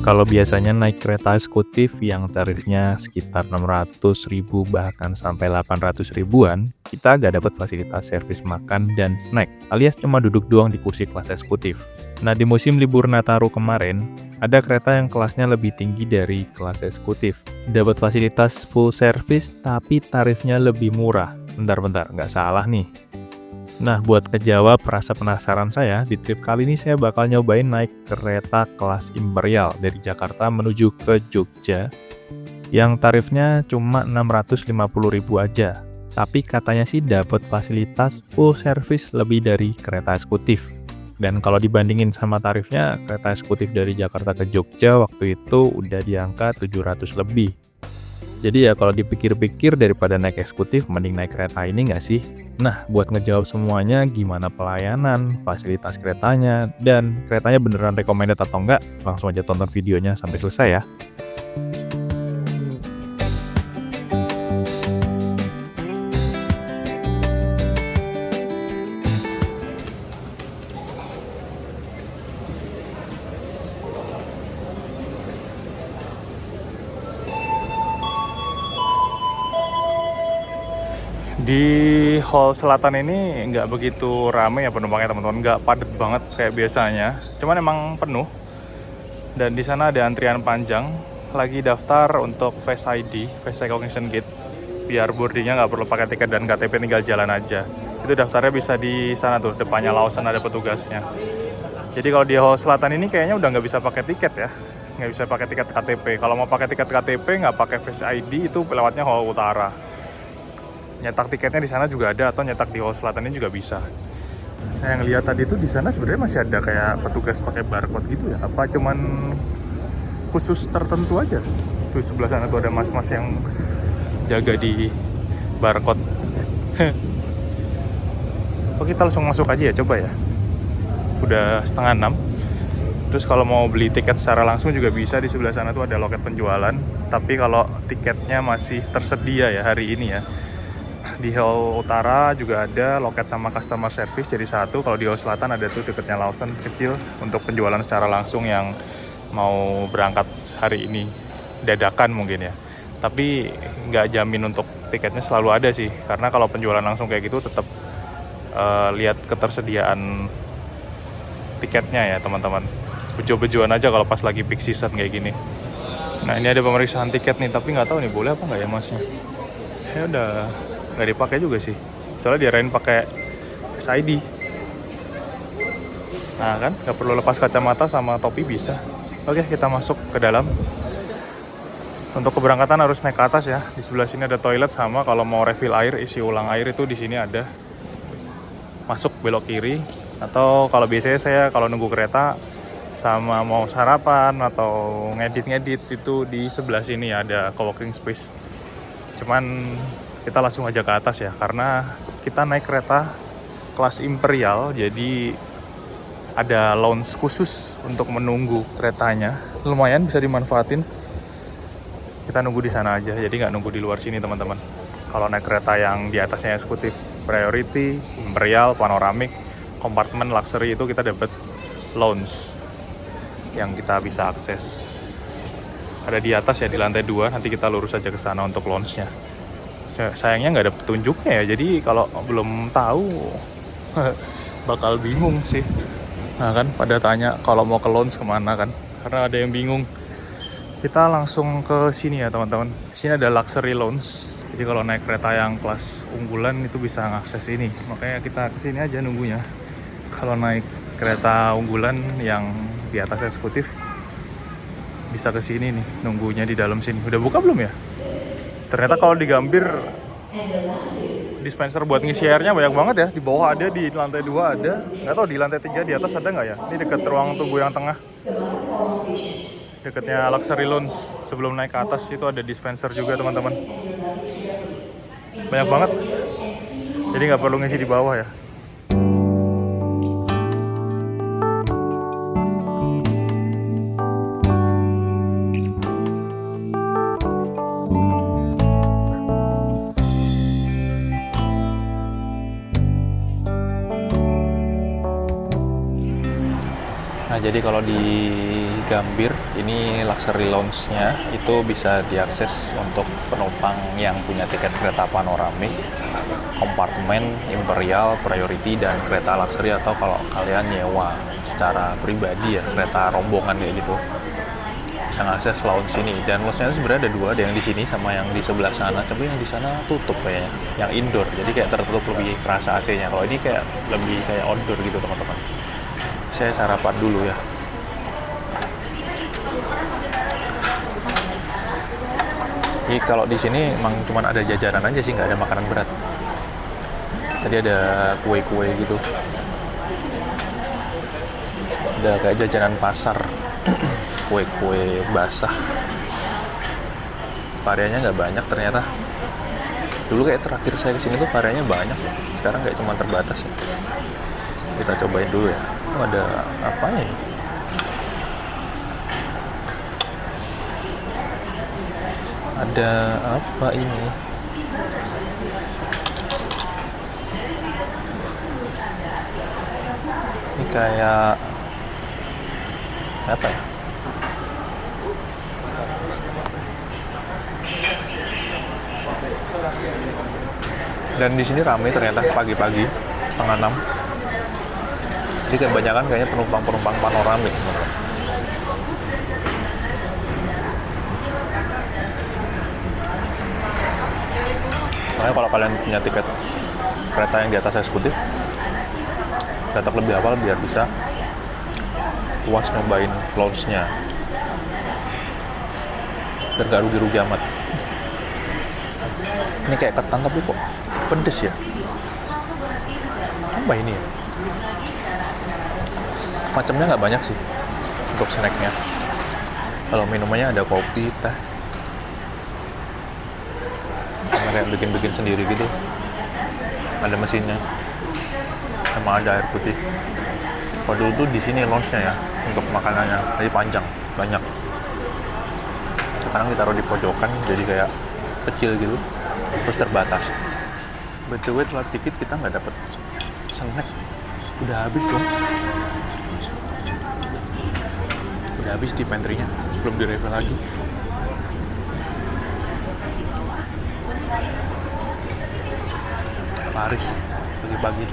Kalau biasanya naik kereta eksekutif yang tarifnya sekitar 600.000 bahkan sampai 800 ribuan, kita nggak dapat fasilitas servis makan dan snack, alias cuma duduk doang di kursi kelas eksekutif. Nah, di musim libur Nataru kemarin, ada kereta yang kelasnya lebih tinggi dari kelas eksekutif. Dapat fasilitas full service tapi tarifnya lebih murah. Bentar, nggak salah nih. Nah, buat ngejawab rasa penasaran saya, di trip kali ini saya bakal nyobain naik kereta kelas Imperial dari Jakarta menuju ke Jogja yang tarifnya cuma 650.000 aja. Tapi katanya sih dapat fasilitas full service lebih dari kereta eksekutif. Dan kalau dibandingin sama tarifnya, kereta eksekutif dari Jakarta ke Jogja waktu itu udah di angka 700 lebih. Jadi ya kalau dipikir-pikir daripada naik eksekutif, mending naik kereta ini nggak sih? Nah, buat ngejawab semuanya, gimana pelayanan, fasilitas keretanya, dan keretanya beneran recommended atau enggak, langsung aja tonton videonya sampai selesai ya. Di hall selatan ini nggak begitu rame ya penumpangnya teman-teman, nggak padat banget kayak biasanya. Cuman emang penuh. Dan di sana ada antrian panjang. Lagi daftar untuk Face ID, Face Recognition Gate. Biar boardingnya nggak perlu pakai tiket dan KTP, tinggal jalan aja. Itu daftarnya bisa di sana tuh, depannya Lawson ada petugasnya. Jadi kalau di hall selatan ini kayaknya udah nggak bisa pakai tiket ya. Nggak bisa pakai tiket KTP. Kalau mau pakai tiket KTP nggak pakai Face ID itu lewatnya hall utara. Nyetak tiketnya di sana juga ada atau nyetak di hall selatan ini juga bisa. Saya ngeliat tadi tuh di sana sebenarnya masih ada kayak petugas pakai barcode gitu ya. Apa cuman khusus tertentu aja? Tuh sebelah sana tuh ada mas-mas yang jaga di barcode. Kok kita langsung masuk aja ya, coba ya. Udah 5:30. Terus kalau mau beli tiket secara langsung juga bisa, di sebelah sana tuh ada loket penjualan. Tapi kalau tiketnya masih tersedia ya hari ini ya. Di hall utara juga ada loket sama customer service jadi satu. Kalau di hall selatan ada tuh tiketnya Lawson kecil untuk penjualan secara langsung yang mau berangkat hari ini dadakan mungkin ya. Tapi nggak jamin untuk tiketnya selalu ada sih, karena kalau penjualan langsung kayak gitu tetap lihat ketersediaan tiketnya ya teman-teman. Bejo-bejoan aja kalau pas lagi peak season kayak gini. Nah, ini ada pemeriksaan tiket nih, tapi nggak tahu nih boleh apa nggak ya masnya. Saya udah nggak dipakai juga sih, soalnya diarahin pakai Face ID. Nah kan, nggak perlu lepas kacamata sama topi bisa. Oke, kita masuk ke dalam. Untuk keberangkatan harus naik ke atas ya. Di sebelah sini ada toilet, sama kalau mau refill air, isi ulang air itu di sini ada. Masuk belok kiri. Atau kalau biasanya saya kalau nunggu kereta sama mau sarapan atau ngedit itu di sebelah sini ada co-working space. Cuman kita langsung aja ke atas ya, karena kita naik kereta kelas Imperial, jadi ada lounge khusus untuk menunggu keretanya. Lumayan bisa dimanfaatin. Kita nunggu di sana aja, jadi nggak nunggu di luar sini teman-teman. Kalau naik kereta yang di atasnya eksekutif, priority, Imperial, panoramik, kompartemen luxury itu kita dapat lounge yang kita bisa akses. Ada di atas ya, di lantai 2. Nanti kita lurus aja ke sana untuk lounge-nya. Sayangnya nggak ada petunjuknya ya, jadi kalau belum tahu bakal bingung sih. Nah kan, pada tanya kalau mau ke lounge kemana kan, karena ada yang bingung. Kita langsung ke sini ya teman-teman. Sini ada luxury lounge, jadi kalau naik kereta yang kelas unggulan itu bisa ngakses ini, makanya kita kesini aja nunggunya. Kalau naik kereta unggulan yang di atas eksekutif bisa ke sini nih, nunggunya di dalam sini. Udah buka belum ya? Ternyata kalau di Gambir dispenser buat ngisi airnya banyak banget ya. Di bawah ada, di lantai 2 ada. Nggak tahu di lantai 3 di atas ada nggak ya? Ini dekat ruang tunggu yang tengah. Dekatnya luxury lounge. Sebelum naik ke atas itu ada dispenser juga teman-teman. Banyak banget. Jadi nggak perlu ngisi di bawah ya. Nah, jadi kalau di Gambir, ini luxury lounge-nya itu bisa diakses untuk penumpang yang punya tiket kereta panoramik, kompartemen, imperial, priority, dan kereta luxury, atau kalau kalian nyewa secara pribadi ya, kereta rombongan kayak gitu, bisa ngakses lounge ini. Dan lounge-nya sebenarnya ada dua, ada yang di sini sama yang di sebelah sana, tapi yang di sana tutup kayaknya, yang indoor, jadi kayak tertutup, lebih kerasa AC-nya. Kalau ini kayak lebih kayak outdoor gitu teman-teman. Saya sarapan dulu ya. Jadi kalau di sini emang cuma ada jajanan aja sih, nggak ada makanan berat. Tadi ada kue-kue gitu. Ada kayak jajanan pasar, kue-kue basah. Variannya nggak banyak ternyata. Dulu kayak terakhir saya kesini tuh variannya banyak, sekarang kayak cuma terbatas ya. Kita cobain dulu ya. Oh, ada apa ya? Ada apa ini? Ini kayak apa ya? Dan di sini ramai ternyata pagi-pagi, 5:30. Jadi kebanyakan kayaknya penumpang panoramik. Makanya kalau kalian punya tiket kereta yang di atas eksekutif, datang lebih awal biar bisa puas nyobain lounge-nya. Biar gak rugi-rugi amat. Ini kayak ketan tapi kok pedes ya? Apa ini ya? Macamnya nggak banyak sih untuk snacknya. Kalau minumannya ada kopi, teh, sama kayak bikin sendiri gitu. Ada mesinnya, sama ada air putih. Kalau dulu tuh di sini lounge-nya ya, untuk makanannya jadi panjang, banyak. Sekarang ditaruh di pojokan, jadi kayak kecil gitu, terus terbatas. BTW telat dikit kita nggak dapet snack, udah habis dong. Udah habis di pantry-nya, sebelum di-refill lagi. Paris, pagi-pagi.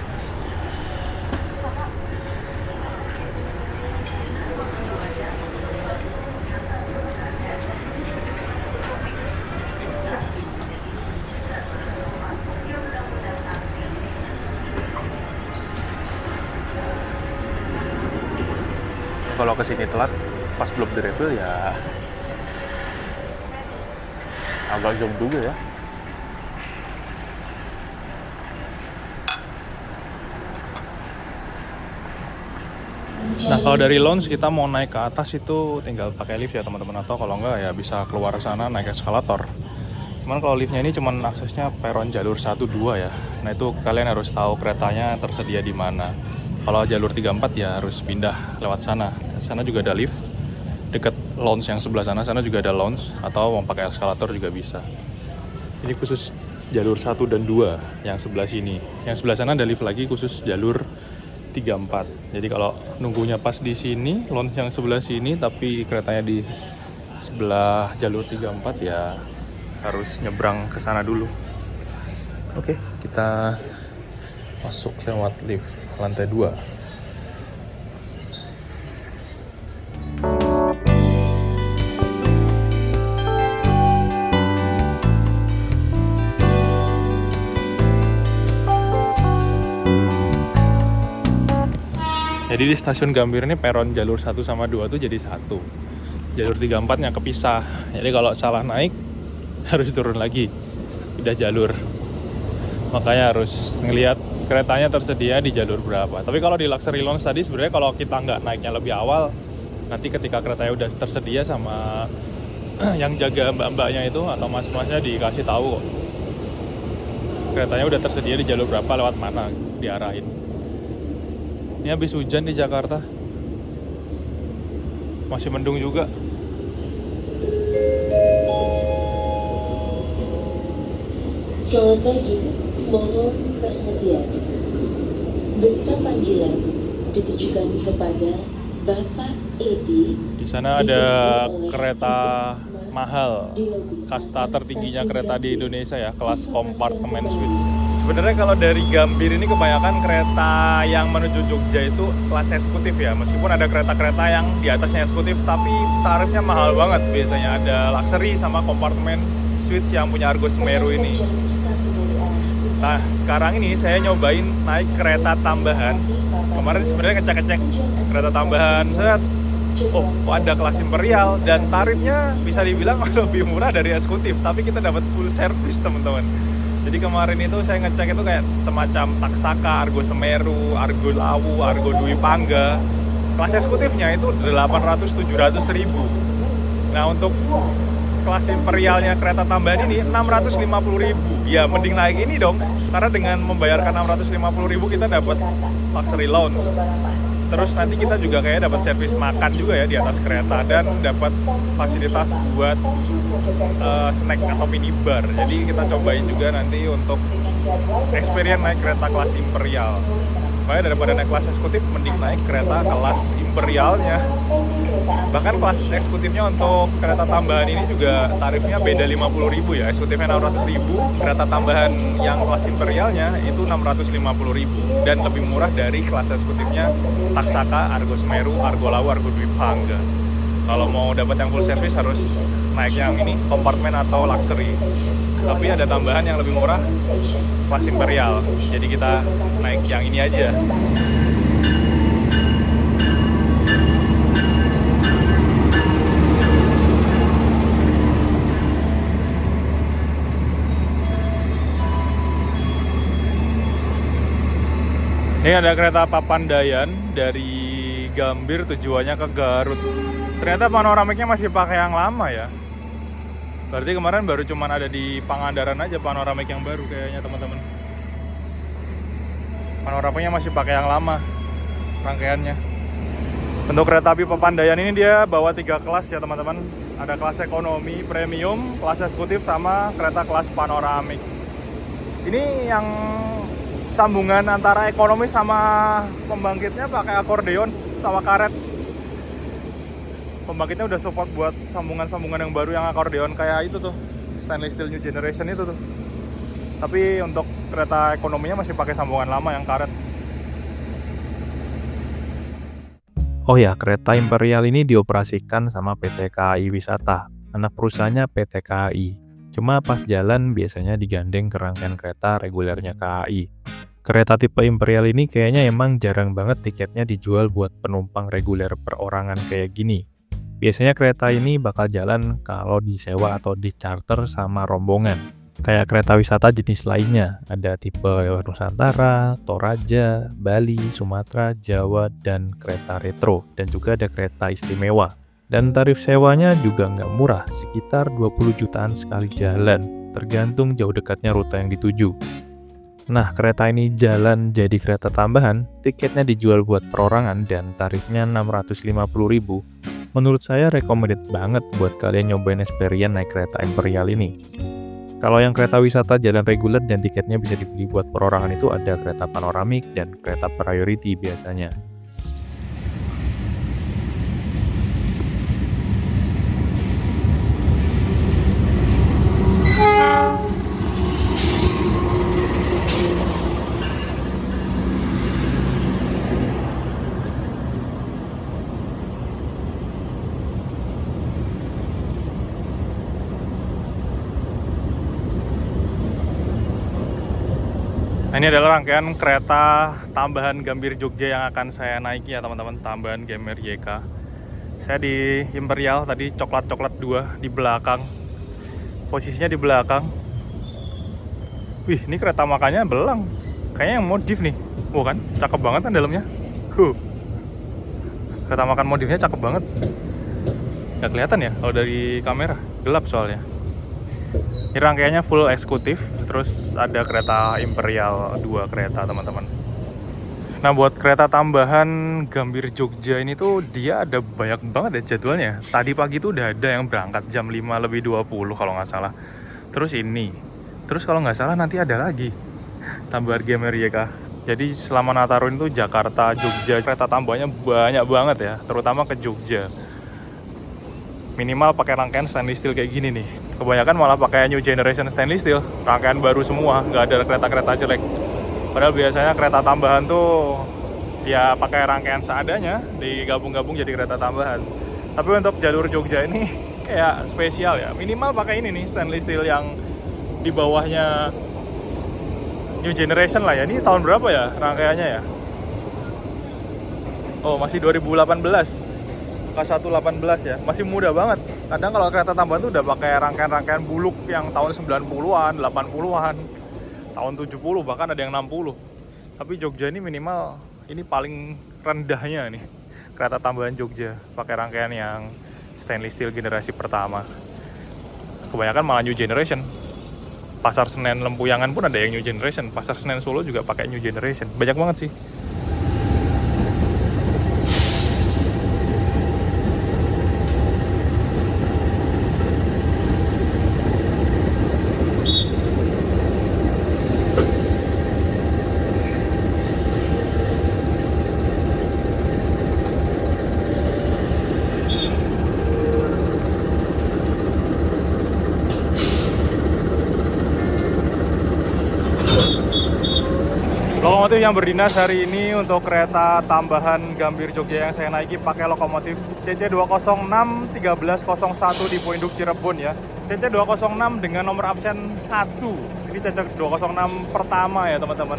Kalau kesini telat, pas belum di-refill ya agak jauh juga ya. Nah, kalau dari lounge kita mau naik ke atas itu tinggal pakai lift ya teman-teman, atau kalau enggak ya bisa keluar sana naik eskalator. Cuman kalau liftnya ini cuman aksesnya peron jalur 1-2 ya. Nah, itu kalian harus tahu keretanya tersedia di mana. Kalau jalur 34 ya harus pindah lewat sana. Sana juga ada lift. Dekat lounge yang sebelah sana juga ada lounge, atau mau pakai eskalator juga bisa. Ini khusus jalur 1 dan 2 yang sebelah sini. Yang sebelah sana ada lift lagi khusus jalur 34. Jadi kalau nunggunya pas di sini, lounge yang sebelah sini tapi keretanya di sebelah jalur 34 ya harus nyebrang ke sana dulu. Oke, kita masuk lewat lift lantai 2. Jadi di stasiun Gambir ini peron jalur 1 sama 2 tuh jadi satu. Jalur 34-nya kepisah. Jadi kalau salah naik harus turun lagi. Udah jalur. Makanya harus ngelihat keretanya tersedia di jalur berapa. Tapi kalau di luxury lounge tadi sebenarnya kalau kita nggak naiknya lebih awal, nanti ketika keretanya udah tersedia sama yang jaga mbak-mbaknya itu atau mas-masnya dikasih tahu kok. Keretanya udah tersedia di jalur berapa, lewat mana, diarahin. Ini habis hujan di Jakarta. Masih mendung juga. Selamat pagi, mohon perhatian. Berita panggilan ditujukan kepada Bapak Edi Di sana ada kereta mahal, kasta tertingginya kereta di Indonesia ya, kelas kompartemen suite. Sebenarnya kalau dari Gambir ini kebanyakan kereta yang menuju Jogja itu kelas eksekutif ya. Meskipun ada kereta-kereta yang di atasnya eksekutif, tapi tarifnya mahal banget. Biasanya ada luxury sama kompartemen suite yang punya Argo Semeru ini. Nah, sekarang ini saya nyobain naik kereta tambahan. Kemarin sebenarnya ngecek-ngecek kereta tambahan, oh, kok ada kelas imperial dan tarifnya bisa dibilang lebih murah dari eksekutif, tapi kita dapat full service teman-teman. Jadi kemarin itu saya ngecek itu kayak semacam Taksaka, Argo Semeru, Argo Lawu, Argo Dwi Pangga. Kelas eksekutifnya itu 800-700 ribu. Nah, untuk kelas imperialnya kereta tambahan ini 650 ribu. Ya mending naik ini dong, karena dengan membayarkan 650 ribu kita dapat luxury lounge. Terus nanti kita juga kayak dapat servis makan juga ya di atas kereta, dan dapat fasilitas buat snack atau minibar. Jadi kita cobain juga nanti untuk experience naik kereta kelas imperial. Makanya daripada naik kelas eksekutif, mending naik kereta kelas imperialnya. Bahkan kelas eksekutifnya untuk kereta tambahan ini juga tarifnya beda 50 ribu ya. Eksekutifnya 600 ribu, kereta tambahan yang kelas imperialnya itu 650 ribu. Dan lebih murah dari kelas eksekutifnya Taksaka, Argo Semeru, Argo Lawu, Argo Dwi Pangga. Kalau mau dapat yang full service harus naik yang ini, kompartemen atau luxury. Tapi ada tambahan yang lebih murah, kelas imperial. Jadi kita naik yang ini aja. Ini ada kereta Papandayan dari Gambir tujuannya ke Garut. Ternyata panoramiknya masih pakai yang lama ya. Berarti kemarin baru cuman ada di Pangandaran aja panoramik yang baru kayaknya teman-teman. Panoramiknya masih pakai yang lama rangkaiannya. Untuk kereta api Papandayan ini dia bawa 3 kelas ya teman-teman. Ada kelas ekonomi, premium, kelas eksekutif, sama kereta kelas panoramik. Ini yang sambungan antara ekonomi sama pembangkitnya pakai akordeon sama karet. Pembangkitnya udah support buat sambungan-sambungan yang baru yang akordeon kayak itu tuh, stainless steel new generation itu tuh. Tapi untuk kereta ekonominya masih pakai sambungan lama yang karet. Oh ya, kereta imperial ini dioperasikan sama PT KAI Wisata, anak perusahaannya PT KAI. Cuma pas jalan biasanya digandeng ke rangkaian kereta regulernya KAI. Kereta tipe imperial ini kayaknya emang jarang banget tiketnya dijual buat penumpang reguler perorangan kayak gini. Biasanya kereta ini bakal jalan kalau disewa atau di charter sama rombongan. Kayak kereta wisata jenis lainnya, ada tipe Nusantara, Toraja, Bali, Sumatera, Jawa, dan kereta retro. Dan juga ada kereta istimewa. Dan tarif sewanya juga nggak murah, sekitar 20 jutaan sekali jalan, tergantung jauh dekatnya rute yang dituju. Nah, kereta ini jalan jadi kereta tambahan, tiketnya dijual buat perorangan dan tarifnya 650 ribu. Menurut saya recommended banget buat kalian nyobain experience naik kereta imperial ini. Kalau yang kereta wisata jalan reguler dan tiketnya bisa dibeli buat perorangan itu ada kereta panoramik dan kereta priority biasanya. Nah, ini adalah rangkaian kereta tambahan Gambir Jogja yang akan saya naiki ya teman-teman, tambahan Gambir YK. Saya di Imperial tadi, coklat-coklat 2 di belakang. Posisinya di belakang. Wih, ini kereta makannya belang. Kayaknya yang modif nih. Kan, cakep banget kan dalamnya. Kereta makan modifnya cakep banget. Nggak kelihatan ya kalau dari kamera, gelap soalnya. Ini rangkaiannya full eksekutif, terus ada kereta Imperial 2 kereta teman-teman. Nah, buat kereta tambahan Gambir Jogja ini tuh dia ada banyak banget ya jadwalnya. Tadi pagi tuh udah ada yang berangkat jam 5:20 kalau nggak salah. Terus ini, terus kalau nggak salah nanti ada lagi tambahan Gambir YK Jadi selama Nataru itu Jakarta, Jogja, kereta tambahannya banyak banget ya, terutama ke Jogja. Minimal pakai rangkaian stainless steel kayak gini nih. Kebanyakan malah pakai new generation stainless steel, rangkaian baru semua, nggak ada kereta-kereta jelek. Padahal biasanya kereta tambahan tuh ya pakai rangkaian seadanya, digabung-gabung jadi kereta tambahan. Tapi untuk jalur Jogja ini kayak spesial ya, minimal pakai ini nih, stainless steel yang di bawahnya new generation lah ya. Ini tahun berapa ya rangkaiannya ya? Oh, masih 2018. K118 ya, masih muda banget. Kadang kalau kereta tambahan tuh udah pakai rangkaian-rangkaian buluk yang tahun 90-an, 80-an, tahun 70, bahkan ada yang 60. Tapi Jogja ini minimal, ini paling rendahnya nih, kereta tambahan Jogja, pakai rangkaian yang stainless steel generasi pertama. Kebanyakan malah new generation. Pasar Senen Lempuyangan pun ada yang new generation, Pasar Senen Solo juga pakai new generation. Banyak banget sih. Lokomotif yang berdinas hari ini untuk kereta tambahan Gambir Jogja yang saya naiki pakai lokomotif CC206 1301 di Poinduk Cirebon ya. CC206 dengan nomor absen 1. Ini CC206 pertama ya teman-teman.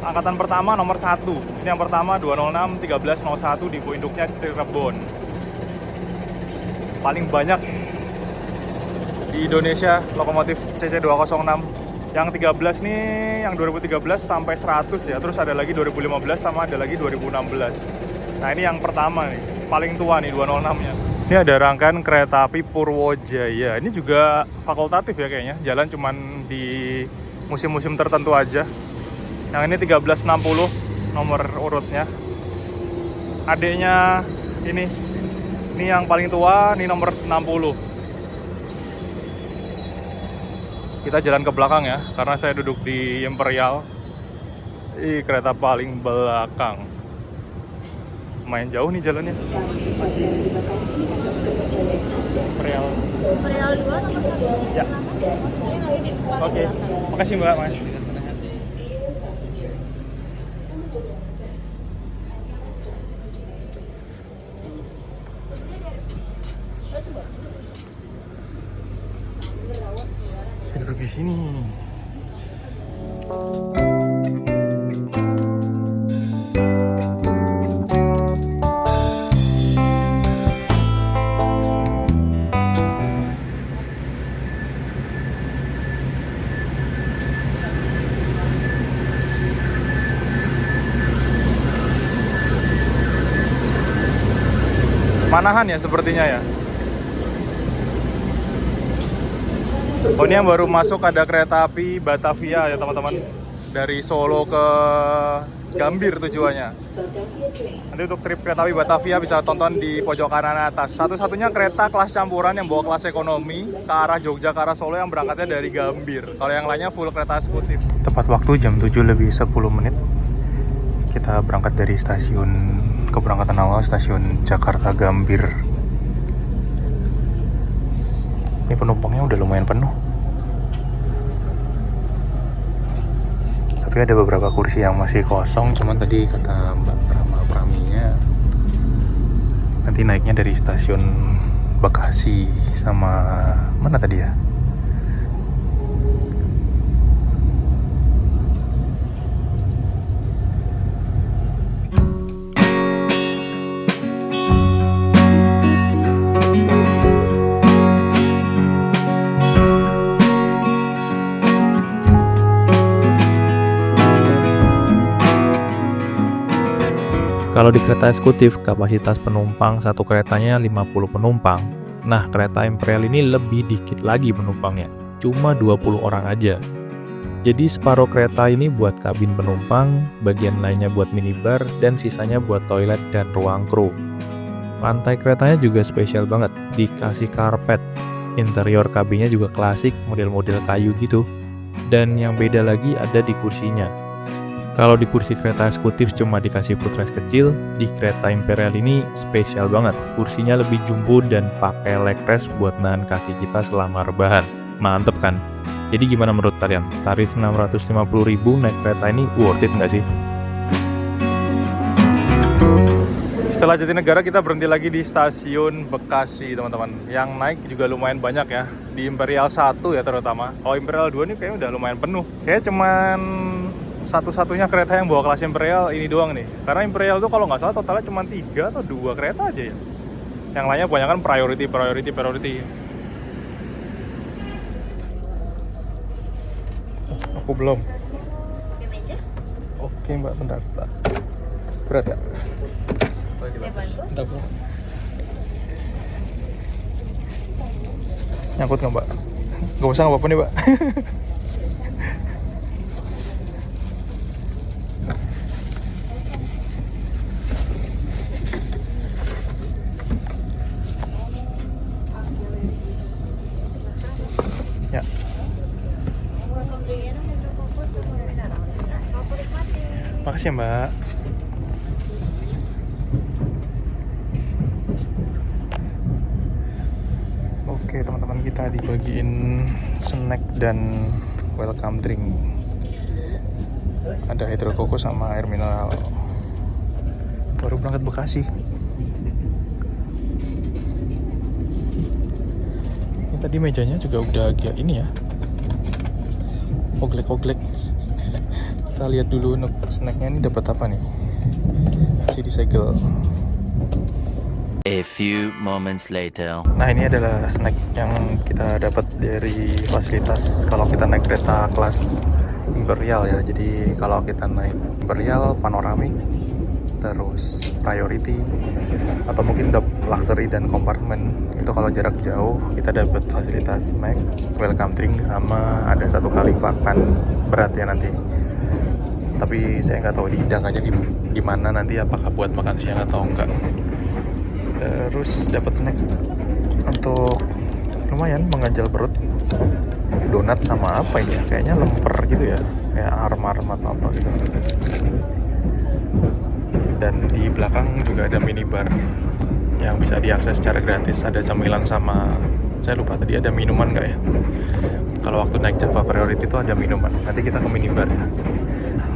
Angkatan pertama nomor 1. Ini yang pertama 206 1301 di Poinduknya Cirebon. Paling banyak di Indonesia lokomotif CC206. Yang 13 nih, yang 2013 sampai 100 ya. Terus ada lagi 2015 sama ada lagi 2016. Nah ini yang pertama nih, paling tua nih 206-nya. Ini ada rangkaian kereta api Purwojaya. Ini juga fakultatif ya kayaknya. Jalan cuman di musim-musim tertentu aja. Yang ini 1360 nomor urutnya. Adiknya ini yang paling tua, ini nomor 60. Kita jalan ke belakang ya, karena saya duduk di Imperial. Kereta paling belakang. Lumayan jauh nih jalannya. Imperial. Imperial 2 nomor 1. Ya. Oke. Makasih Mbak, Mas. Duduk di sini. Manahan ya sepertinya ya. Oh ini yang baru masuk, ada kereta api Batavia ya teman-teman. Dari Solo ke Gambir tujuannya. Nanti untuk trip kereta api Batavia bisa tonton di pojok kanan atas. Satu-satunya kereta kelas campuran yang bawa kelas ekonomi ke arah Jogja, ke arah Solo yang berangkatnya dari Gambir. Kalau yang lainnya full kereta eksekutif. Tepat waktu jam 7 lebih 10 menit. Kita berangkat dari stasiun, keberangkatan awal stasiun Jakarta Gambir. Ini penumpangnya udah lumayan penuh. Tapi ada beberapa kursi yang masih kosong, cuman tadi kata Mbak Praminya nanti naiknya dari stasiun Bekasi sama mana tadi ya? Kalau di kereta eksekutif, kapasitas penumpang satu keretanya 50 penumpang. Nah, kereta Imperial ini lebih dikit lagi penumpangnya, cuma 20 orang aja. Jadi separuh kereta ini buat kabin penumpang, bagian lainnya buat minibar, dan sisanya buat toilet dan ruang kru. Lantai keretanya juga spesial banget, dikasih karpet. Interior kabinnya juga klasik, model-model kayu gitu. Dan yang beda lagi ada di kursinya. Kalau di kursi kereta eksekutif cuma dikasih footrest kecil, di kereta Imperial ini spesial banget. Kursinya lebih jumbo dan pakai leg rest buat nahan kaki kita selama rebahan. Mantep kan? Jadi gimana menurut kalian? Tarif 650.000 naik kereta ini worth it nggak sih? Setelah Jatinegara kita berhenti lagi di stasiun Bekasi teman-teman. Yang naik juga lumayan banyak ya. Di Imperial 1 ya terutama. Kalau Imperial 2 ini kayaknya udah lumayan penuh. Kayaknya cuman satu-satunya kereta yang bawa kelas Imperial ini doang nih. Karena Imperial tuh kalau nggak salah totalnya cuma 3 atau 2 kereta aja ya. Yang lainnya kebanyakan priority. Aku belum. Oke mbak, bentar. Berat ya? Bentar bro. Nyangkut nggak mbak? Gak usah, nggak apa-apa nih mbak. Ya. Makasih ya mbak. Oke teman-teman, kita dibagiin snack dan welcome drink. Ada hydro koko sama air mineral. Baru berangkat Bekasi. Ini tadi mejanya juga udah agak ini ya, oglek-oglek. Kita lihat dulu untuk snacknya ini dapat apa nih. Masih disegel. A few moments later. Nah ini adalah snack yang kita dapat dari fasilitas kalau kita naik kereta kelas Imperial ya. Jadi kalau kita naik Imperial, Panoramic, terus Priority, atau mungkin Luxury dan Compartment, itu kalau jarak jauh kita dapat fasilitas snack, welcome drink, sama ada 1 kali makan berat ya nanti. Tapi saya nggak tahu di hidangannya di mana nanti, apakah buat makan siang atau enggak. Terus dapat snack untuk lumayan mengganjal perut, donat sama apa ini ya, kayaknya lemper gitu ya, kayak arm-arm atau apa gitu. Dan di belakang juga ada minibar yang bisa diakses secara gratis. Ada camilan sama, saya lupa tadi ada minuman nggak ya. Kalau waktu naik Java Priority itu ada minuman. Nanti kita ke minibar ya.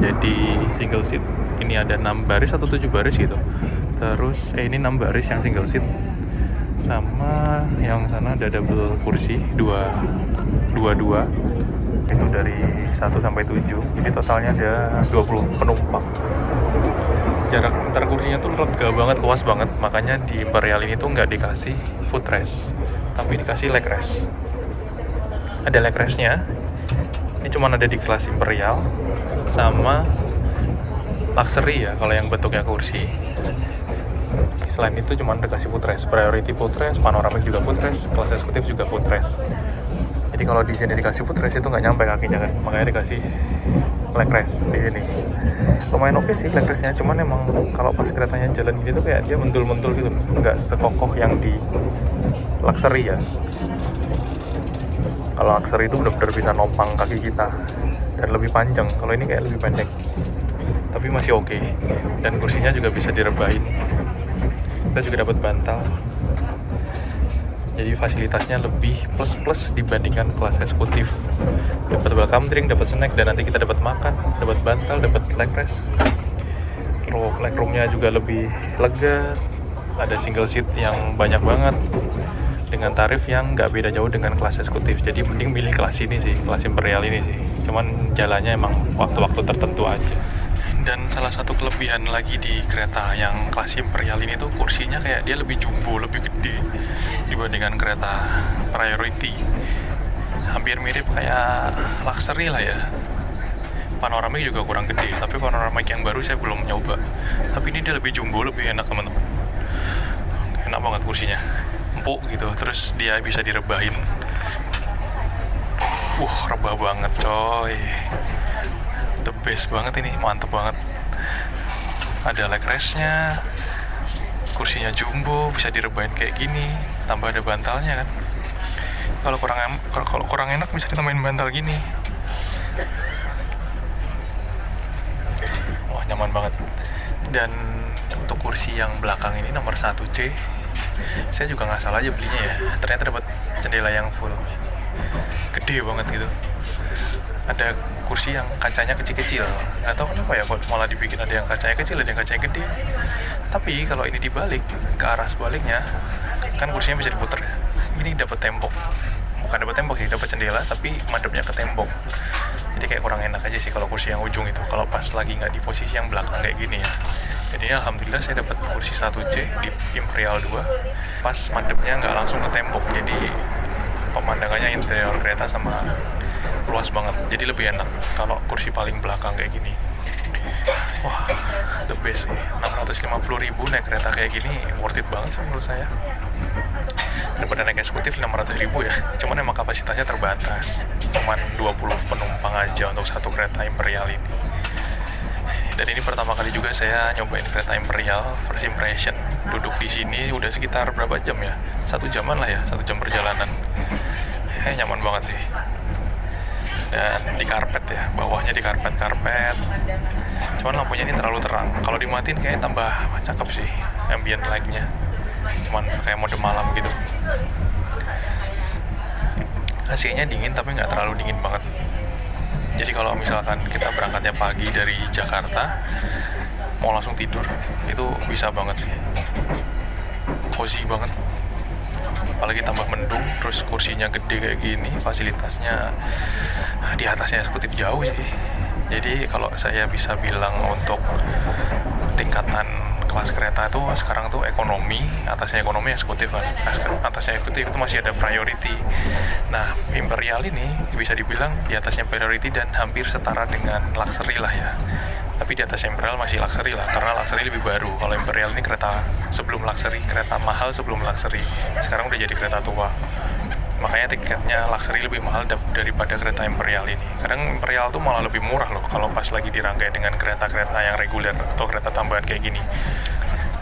Jadi single seat ini ada 6 baris atau 7 baris gitu. Terus ini 6 baris yang single seat, sama yang sana ada double kursi 2 itu dari 1 sampai 7. Jadi totalnya ada 20 penumpang. Jarak antar kursinya tuh lega banget, luas banget. Makanya di Imperial ini tuh nggak dikasih footrest, tapi dikasih leg rest. Ada leg restnya. Ini cuma ada di kelas Imperial sama Luxury ya kalau yang bentuknya kursi. Selain itu cuma dikasih footrest, Priority footrest, Panoramic juga footrest, kelas eksekutif juga footrest. Jadi kalau di sini dikasih footrest itu nggak nyampe kakinya kan, makanya dikasih leg rest di sini. Lumayan oke sih leg restnya, cuman emang kalau pas keretanya jalan gitu kayak dia mentul-mentul gitu, nggak sekokoh yang di Luxury ya. Kalau Luxury itu benar-benar bisa nopang kaki kita dan lebih panjang. Kalau ini kayak lebih pendek, tapi masih oke. Dan kursinya juga bisa direbahin. Kita juga dapat bantal. Jadi fasilitasnya lebih plus dibandingkan kelas eksekutif. Dapat welcome drink, dapat snack, dan nanti kita dapat makan, dapat bantal, dapat leg rest. Terus leg roomnya juga lebih lega. Ada single seat yang banyak banget dengan tarif yang nggak beda jauh dengan kelas eksekutif. Jadi mending milih kelas ini sih, kelas Imperial ini sih. Cuman jalannya emang waktu-waktu tertentu aja. Dan salah satu kelebihan lagi di kereta yang kelas Imperial ini tuh kursinya kayak dia lebih jumbo, lebih gede dibandingkan kereta Priority. Hampir mirip kayak Luxury lah ya. Panoramic juga kurang gede, tapi Panoramic yang baru saya belum nyoba. Tapi ini dia lebih jumbo, lebih enak teman-teman. Enak banget kursinya, empuk gitu, terus dia bisa direbahin. Rebah banget coy. The best banget ini, mantep banget. Ada leg restnya, kursinya jumbo, bisa direbahin kayak gini, tambah ada bantalnya kan. Kalau kurang enak bisa ditambahin bantal gini. nyaman banget. Dan untuk kursi yang belakang ini nomor 1C, saya juga nggak salah aja belinya ya, ternyata dapat jendela yang full, gede banget gitu. Ada kursi yang kacanya kecil-kecil, nggak tahu kenapa ya kok malah dibikin ada yang kacanya kecil, ada yang kacanya gede. Tapi kalau ini dibalik, ke arah sebaliknya, kan kursinya bisa diputer ya. Ini dapat tembok, bukan dapat tembok sih, dapat jendela, tapi madepnya ke tembok. Jadi kayak kurang enak aja sih kalau kursi yang ujung itu, kalau pas lagi nggak di posisi yang belakang kayak gini ya. Jadi alhamdulillah saya dapat kursi 1C di Imperial 2, pas madepnya nggak langsung ke tembok, jadi pemandangannya interior kereta sama luas banget, jadi lebih enak kalau kursi paling belakang kayak gini. Wah, the best sih. 650.000 naik kereta kayak gini worth it banget sih menurut saya. Daripada naik eksekutif 500.000 ya, cuman emang kapasitasnya terbatas, cuman 20 penumpang aja untuk satu kereta Imperial ini. Dan ini pertama kali juga saya nyobain kereta Imperial first impression. Duduk di sini udah sekitar berapa jam ya? 1 jaman lah ya, 1 jam perjalanan. Nyaman banget sih. Dan di karpet ya, bawahnya di karpet. Cuman lampunya ini terlalu terang. Kalau dimatiin kayaknya tambah cakep sih ambient light-nya. Cuman kayak mode malam gitu. AC-nya dingin tapi nggak terlalu dingin banget. Jadi kalau misalkan kita berangkatnya pagi dari Jakarta, mau langsung tidur, itu bisa banget sih. Cozy banget. Apalagi tambah mendung, terus kursinya gede kayak gini, fasilitasnya di atasnya eksekutif jauh sih. Jadi kalau saya bisa bilang untuk tingkatan kelas kereta itu sekarang tuh ekonomi, atasnya ekonomi, eksekutif kan. Atasnya eksekutif itu masih ada priority. Nah, Imperial ini bisa dibilang di atasnya priority dan hampir setara dengan luxury lah ya. Tapi di atas Imperial masih luxury lah, karena luxury lebih baru. Kalau Imperial ini kereta sebelum luxury, kereta mahal sebelum luxury. Sekarang udah jadi kereta tua. Makanya tiketnya luxury lebih mahal daripada kereta Imperial ini. Kadang Imperial tuh malah lebih murah loh kalau pas lagi dirangkai dengan kereta-kereta yang reguler atau kereta tambahan kayak gini.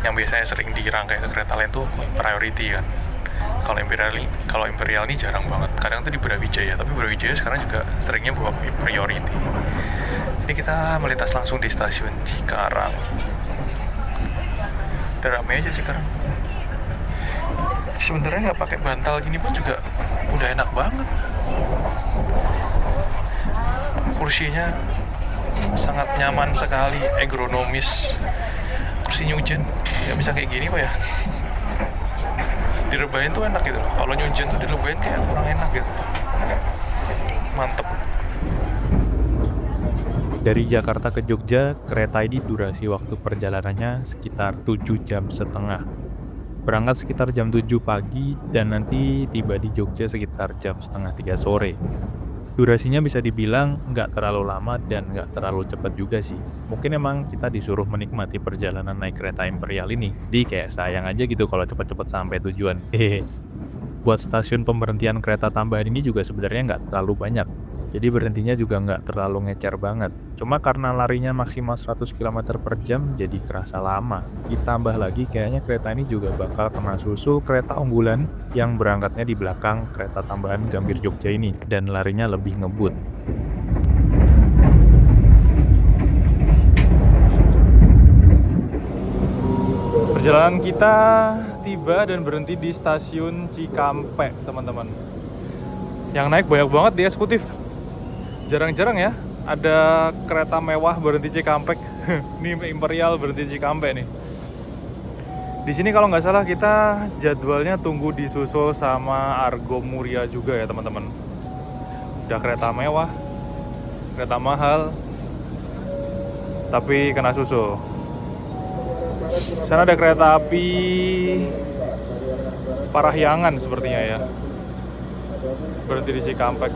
Yang biasanya sering dirangkai ke kereta lain tuh priority kan. Kalau Imperial ini jarang banget. Kadang tuh di Brawijaya, tapi Brawijaya sekarang juga seringnya bawa priority. Ini kita melintas langsung di stasiun Cikarang. Udah rame aja Cikarang. Sebenarnya nggak pakai bantal gini pun juga udah enak banget. Kursinya sangat nyaman sekali, ergonomis. Kursi Nyujen ya bisa kayak gini kok ya. Direbahin tuh enak gitu loh. Kalau Nyujen tuh direbahin kayak kurang enak gitu. Mantep. Dari Jakarta ke Jogja, kereta ini durasi waktu perjalanannya sekitar 7,5 jam. Berangkat sekitar jam 7 pagi dan nanti tiba di Jogja sekitar jam 2:30 sore. Durasinya bisa dibilang nggak terlalu lama dan nggak terlalu cepat juga sih. Mungkin emang kita disuruh menikmati perjalanan naik kereta Imperial ini. Di kayak sayang aja gitu kalau cepet-cepet sampai tujuan. Buat stasiun pemberhentian kereta tambahan ini juga sebenarnya nggak terlalu banyak. Jadi berhentinya juga nggak terlalu ngecer banget. Cuma karena larinya maksimal 100 km per jam jadi kerasa lama. Ditambah lagi kayaknya kereta ini juga bakal kena susul kereta unggulan yang berangkatnya di belakang kereta tambahan Gambir Jogja ini dan larinya lebih ngebut. Perjalanan kita tiba dan berhenti di stasiun Cikampek, teman-teman. Yang naik banyak banget di eksekutif. Jarang-jarang ya ada kereta mewah berhenti Cikampek. Ini Imperial berhenti Cikampek nih. Di sini kalau nggak salah kita jadwalnya tunggu disusul sama Argo Muria juga ya teman-teman. Udah kereta mewah, kereta mahal, tapi kena susul. Sana ada kereta api Parahyangan sepertinya ya, berhenti di Cikampek.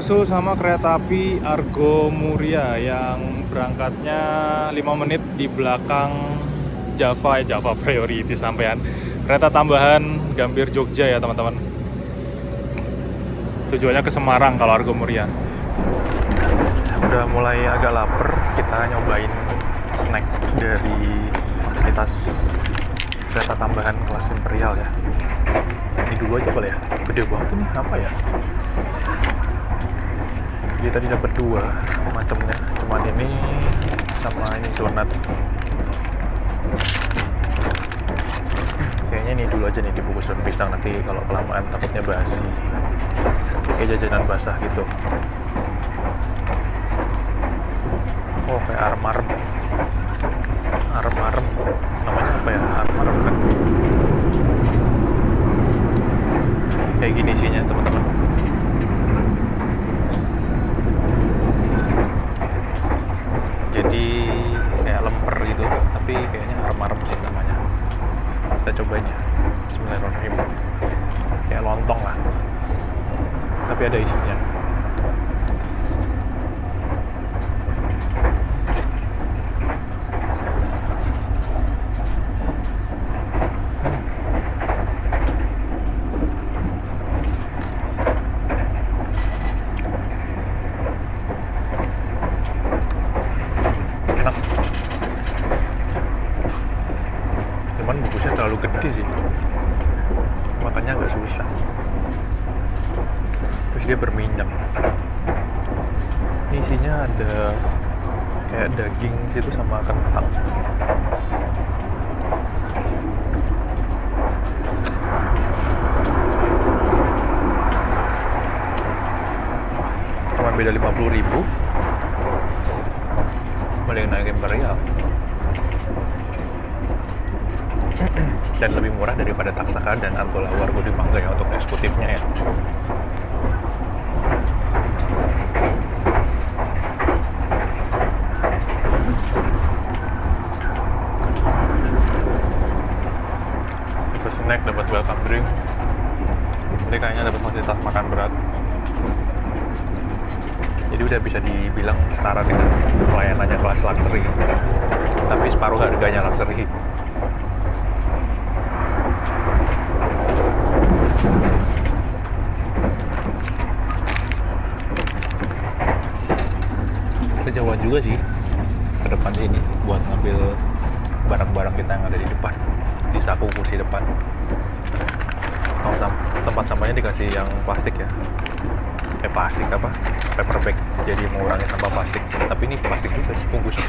disusul sama kereta api Argo Muria yang berangkatnya 5 menit di belakang Java Priority sampean. Kereta tambahan Gambir Jogja ya teman-teman. Tujuannya ke Semarang kalau Argo Muria. Udah mulai agak lapar, kita nyobain snack dari fasilitas kereta tambahan kelas Imperial ya. Ini dulu aja boleh ya, gede banget ini, apa ya? Jadi tadi dapat 2 macamnya, cuman ini sama ini donat. Kayaknya ini dulu aja nih dibungkus daun pisang, nanti kalau kelamaan takutnya basi. Kayak jajanan basah gitu. Oh, kayak arem-arem. Arem-arem. Namanya apa ya? Arem-arem kan? Kayak gini isinya teman-teman. Jadi kayak lemper gitu, tapi kayaknya arem-arem sih namanya. Kita cobain ya. Bismillahirrahmanirrahim. Kayak lontong lah, tapi ada isinya. Enak. Cuman bungkusnya terlalu gede sih, makanya agak susah. Terus dia berminyak. Ini isinya ada kayak daging situ sama kentang. Cuma beda 50.000. Balik naik Imperial. Dan lebih murah daripada Taksaka dan Antola Wargo di Mangga ya untuk eksekutifnya ya. Dapat snack, dapat welcome drink. Nanti kayaknya dapat fasilitas makan berat. Jadi udah bisa dibilang setara dengan pelayanannya kelas luxury, tapi separuh harganya luxury. Kejauhan juga sih ke depan sini buat ngambil barang-barang kita yang ada di depan, di saku kursi depan. Tempat sampahnya dikasih yang plastik ya, kayak plastik apa, paper bag, jadi mengurangi sampah plastik. Tapi ini plastik juga sih bungkusnya.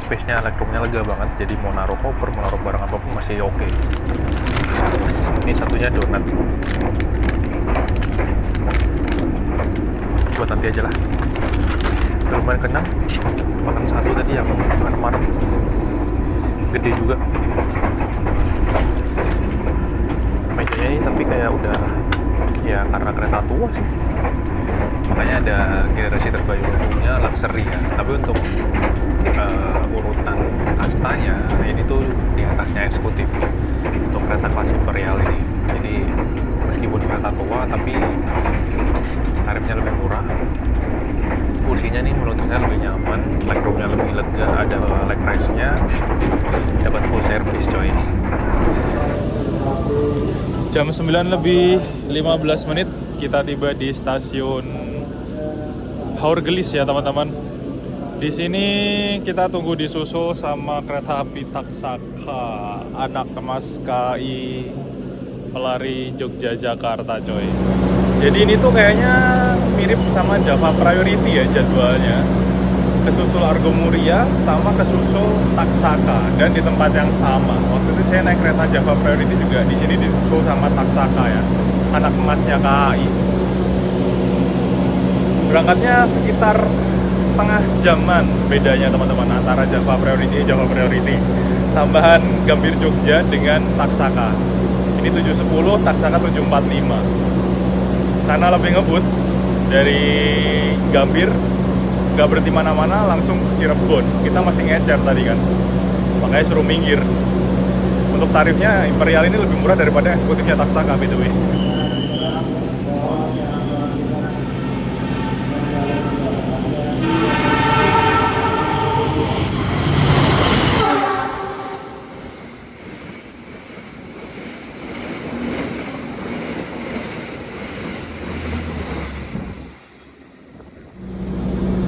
Space-nya, legroom-nya lega banget, jadi mau naruh koper, mau naruh barang apapun masih oke. Ini satunya donat. Buat nanti aja lah. Udah lumayan kenyang. Makan satu tadi yang marem-marem. Gede juga. Mejanya ini tapi kayak udah, ya karena kereta tua sih. Makanya ada generasi terbarunya luxury ya. Tapi untuk urutan kastanya ini tuh di atasnya eksekutif untuk kereta kelas Imperial ini. Jadi meskipun kereta tua tapi tarifnya lebih murah, kursinya nih menurut saya lebih nyaman, legroomnya lebih lega, ada leg rest-nya, dapat full service coy. Jam 9 lebih 15 menit kita tiba di stasiun Haurgelis ya teman-teman. Di sini kita tunggu disusul sama kereta api Taksaka, anak emas KAI pelari Jogja Jakarta coy. Jadi ini tuh kayaknya mirip sama Java Priority ya jadwalnya. Kesusul Argo Muria sama kesusul Taksaka dan di tempat yang sama. Waktu itu saya naik kereta Java Priority juga di sini disusul sama Taksaka ya, anak emasnya KAI. Berangkatnya sekitar setengah jaman bedanya teman-teman antara Java Priority tambahan Gambir Jogja dengan Taksaka. Ini 710, Taksaka 745. Sana lebih ngebut dari Gambir, nggak berhenti mana-mana, langsung ke Cirebon. Kita masih ngecer tadi kan, makanya suruh minggir. Untuk tarifnya Imperial ini lebih murah daripada eksekutifnya Taksaka BTW.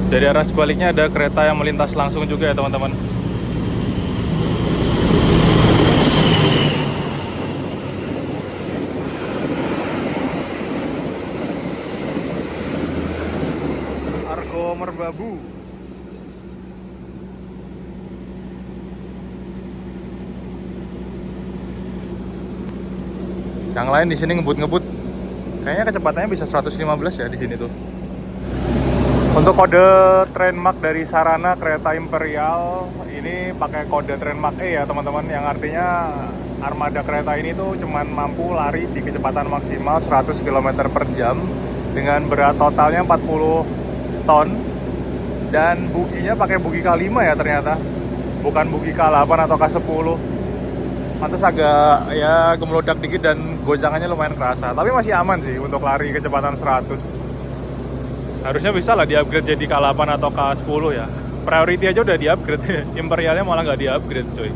Dari arah sebaliknya ada kereta yang melintas langsung juga ya teman-teman. Argo Merbabu. Yang lain di sini ngebut-ngebut. Kayaknya kecepatannya bisa 115 ya di sini tuh. Untuk kode trainmark dari sarana kereta Imperial ini pakai kode trainmark E ya teman-teman, yang artinya armada kereta ini tuh cuman mampu lari di kecepatan maksimal 100 km per jam dengan berat totalnya 40 ton dan buginya pakai bugi K5 ya ternyata, bukan bugi K8 atau K10. Pantes agak ya gemelodak dikit dan goncangannya lumayan kerasa, tapi masih aman sih untuk lari kecepatan 100. Harusnya bisa lah di-upgrade jadi K8 atau K10 ya. Priority aja udah di-upgrade, Imperialnya malah nggak di-upgrade coy.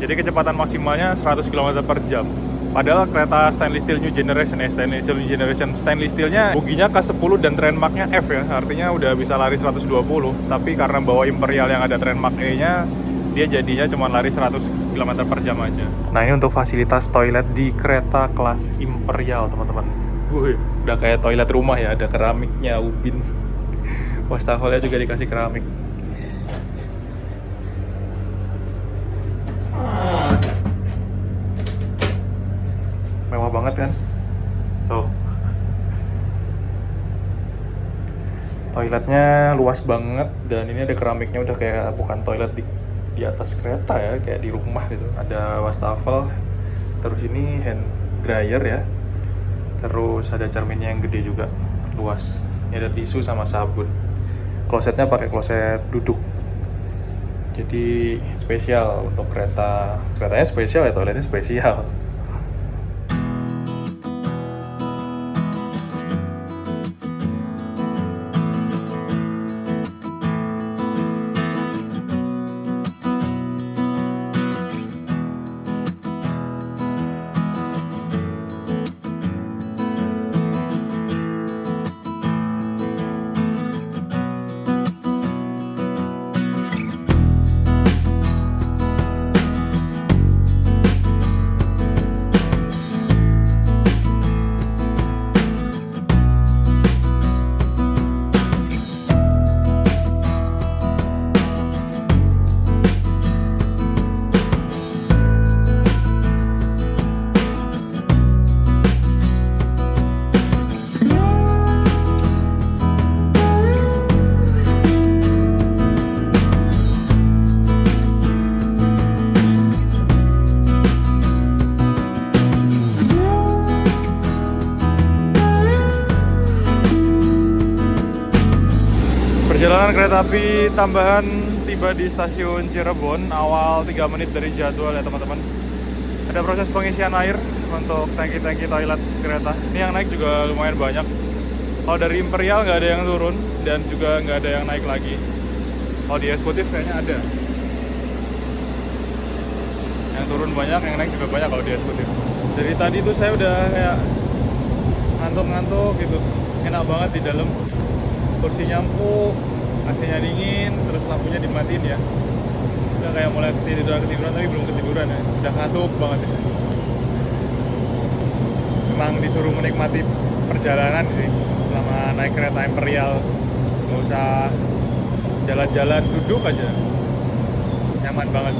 Jadi kecepatan maksimalnya 100 km per jam. Padahal kereta stainless steel new generation stainless steelnya buginya K10 dan trainmarknya F ya. Artinya udah bisa lari 120. Tapi karena bawa Imperial yang ada trainmark E-nya, dia jadinya cuma lari 100 km per jam aja. Nah ini untuk fasilitas toilet di kereta kelas Imperial teman-teman. Wih, udah kayak toilet rumah ya, ada keramiknya, ubin. Wastafelnya juga dikasih keramik. Mewah banget kan? Tuh. Toiletnya luas banget dan ini ada keramiknya, udah kayak bukan toilet di atas kereta ya, kayak di rumah gitu. Ada wastafel, terus ini hand dryer ya. Terus ada cerminnya yang gede juga, luas. Ini ada tisu sama sabun. Klosetnya pakai kloset duduk. Jadi spesial untuk kereta. Keretanya spesial ya, toiletnya spesial. Perjalanan kereta api tambahan tiba di stasiun Cirebon awal 3 menit dari jadwal ya teman-teman. Ada proses pengisian air untuk tangki-tangki toilet kereta. Ini yang naik juga lumayan banyak. Kalau dari Imperial nggak ada yang turun dan juga nggak ada yang naik lagi. Kalau di eksekutif kayaknya ada. Yang turun banyak, yang naik juga banyak kalau di eksekutif. Dari tadi tuh saya udah kayak ngantuk-ngantuk gitu. Enak banget di dalam. Kursinya empuk, AC-nya dingin, terus lampunya dimatiin ya. Udah kayak mulai ketiduran tapi belum ketiduran ya. Udah ngantuk banget ya. Memang disuruh menikmati perjalanan sih selama naik kereta Imperial. Nggak usah jalan-jalan, duduk aja. Nyaman banget.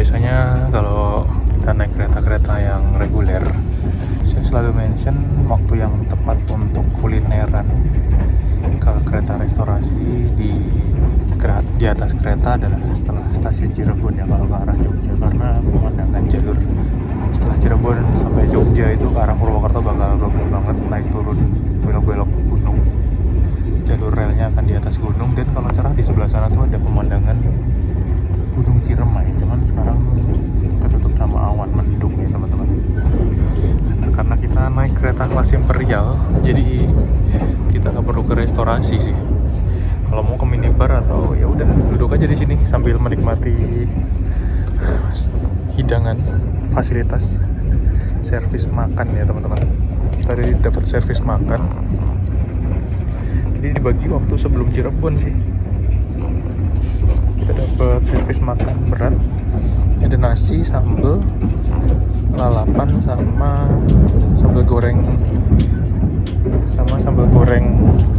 Biasanya kalau kita naik kereta-kereta yang reguler, saya selalu mention waktu yang tepat untuk kulineran ke kereta restorasi di atas kereta adalah setelah stasiun Cirebon ya, kalau ke arah Jogja, karena pemandangan jalur setelah Cirebon sampai Jogja itu ke arah Purwokerto bakal bagus banget, naik turun belok-belok gunung, jalur relnya akan di atas gunung, dan kalau cerah di sebelah sana tuh ada pemandangan Gunung Ciremai, cuman sekarang ketutup sama awan mendung ya teman-teman. Nah, karena kita naik kereta kelas Imperial, jadi kita nggak perlu ke restorasi sih. Kalau mau ke minibar atau ya udah duduk aja di sini sambil menikmati hidangan, fasilitas servis makan ya teman-teman. Tadi dapat servis makan, jadi dibagi waktu sebelum Cirebon sih. Kita dapat servis makan berat, ada nasi, sambal, lalapan, sama sambal goreng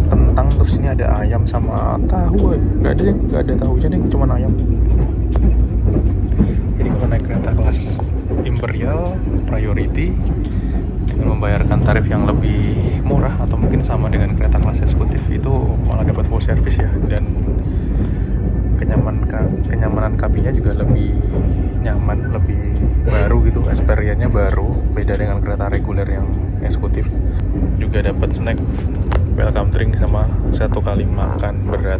kentang, terus ini ada ayam sama tahu. Nggak ada tahunya nih, cuma ayam. Jadi kalau naik kereta kelas Imperial Priority dengan membayarkan tarif yang lebih murah atau mungkin sama dengan kereta kelas eksekutif, itu malah dapat full service ya, dan kenyamanan kabinnya juga lebih nyaman, lebih baru gitu, experience-nya baru, beda dengan kereta reguler yang eksekutif. Juga dapat snack, welcome drink, sama satu kali makan berat.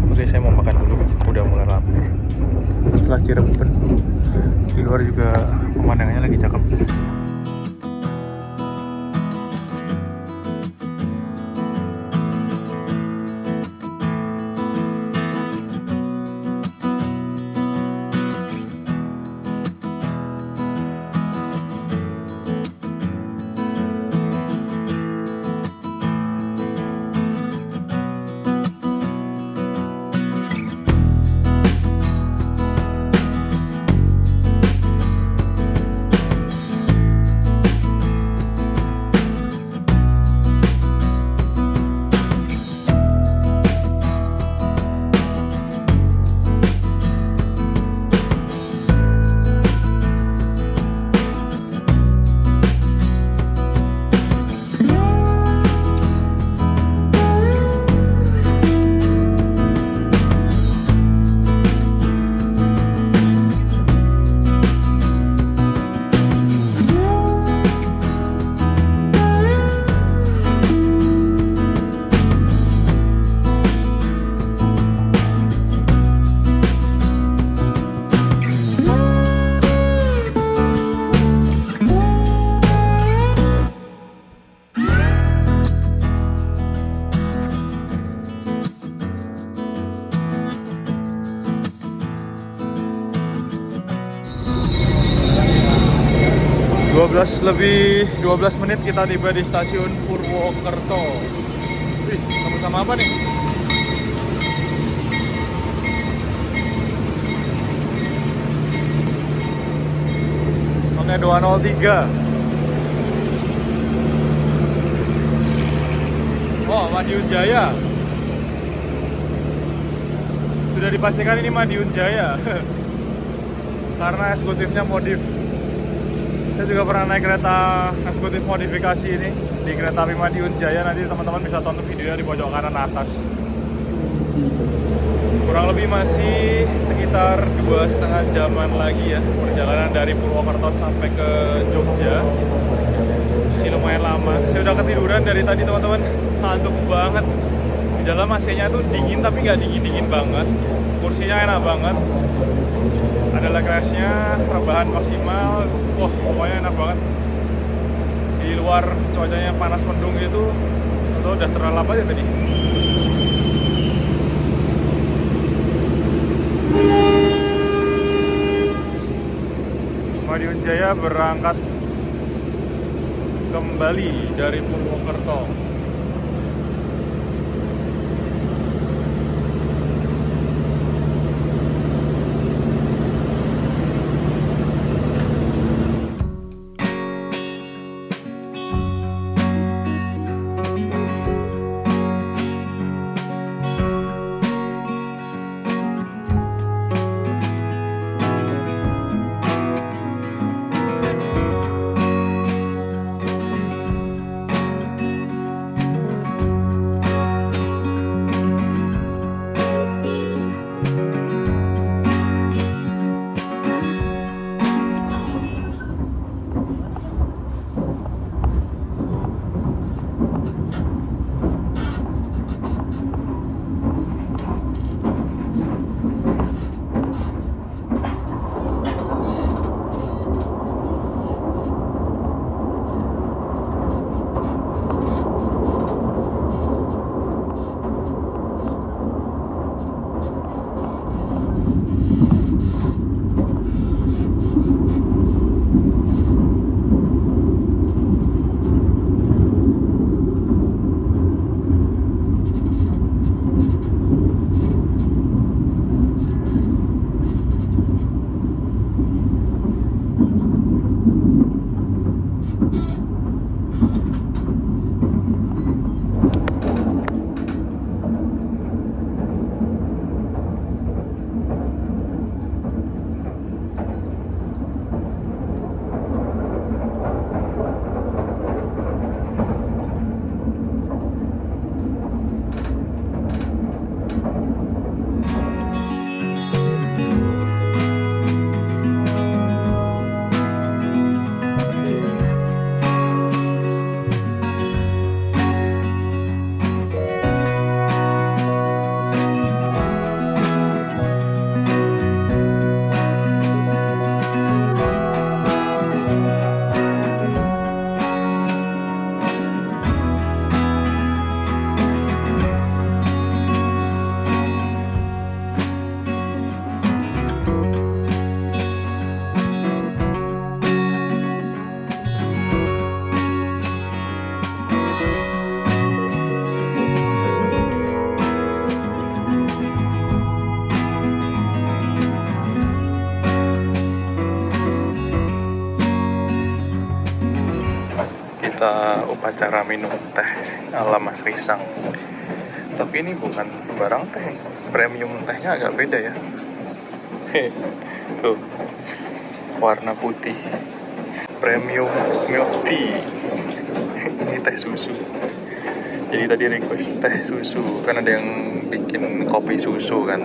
Oke, saya mau makan dulu, udah mulai lapar. Setelah Cirebon, di luar juga pemandangannya lagi cakep. Lebih 12 menit kita tiba di stasiun Purwokerto. Wih, kamu sama apa nih? Oke, 203. Oh, Madiun Jaya. Sudah dipastikan ini Madiun Jaya. Karena eksekutifnya modif. Saya juga pernah naik kereta eksekutif modifikasi ini di kereta api Madiun Jaya. Nanti teman-teman bisa tonton videonya di pojok kanan atas. Kurang lebih masih sekitar 2,5 jaman lagi ya perjalanan dari Purwokerto sampai ke Jogja. Masih lumayan lama. Saya udah ketiduran dari tadi teman-teman, ngantuk banget. Di dalam AC-nya tuh dingin tapi nggak dingin-dingin banget. Kursinya enak banget. Ada legrasnya, rebahan maksimal. Wah, pokoknya enak banget. Di luar cuacanya panas mendung gitu, atau udah terlelap aja tadi. Madiun Jaya berangkat kembali dari Purwokerto. kita upacara minum teh ala Mas Risang. Tapi ini bukan sembarang teh, premium tehnya agak beda ya. Tuh, warna putih, premium milk tea. Ini teh susu. Jadi tadi request teh susu, kan ada yang bikin kopi susu kan.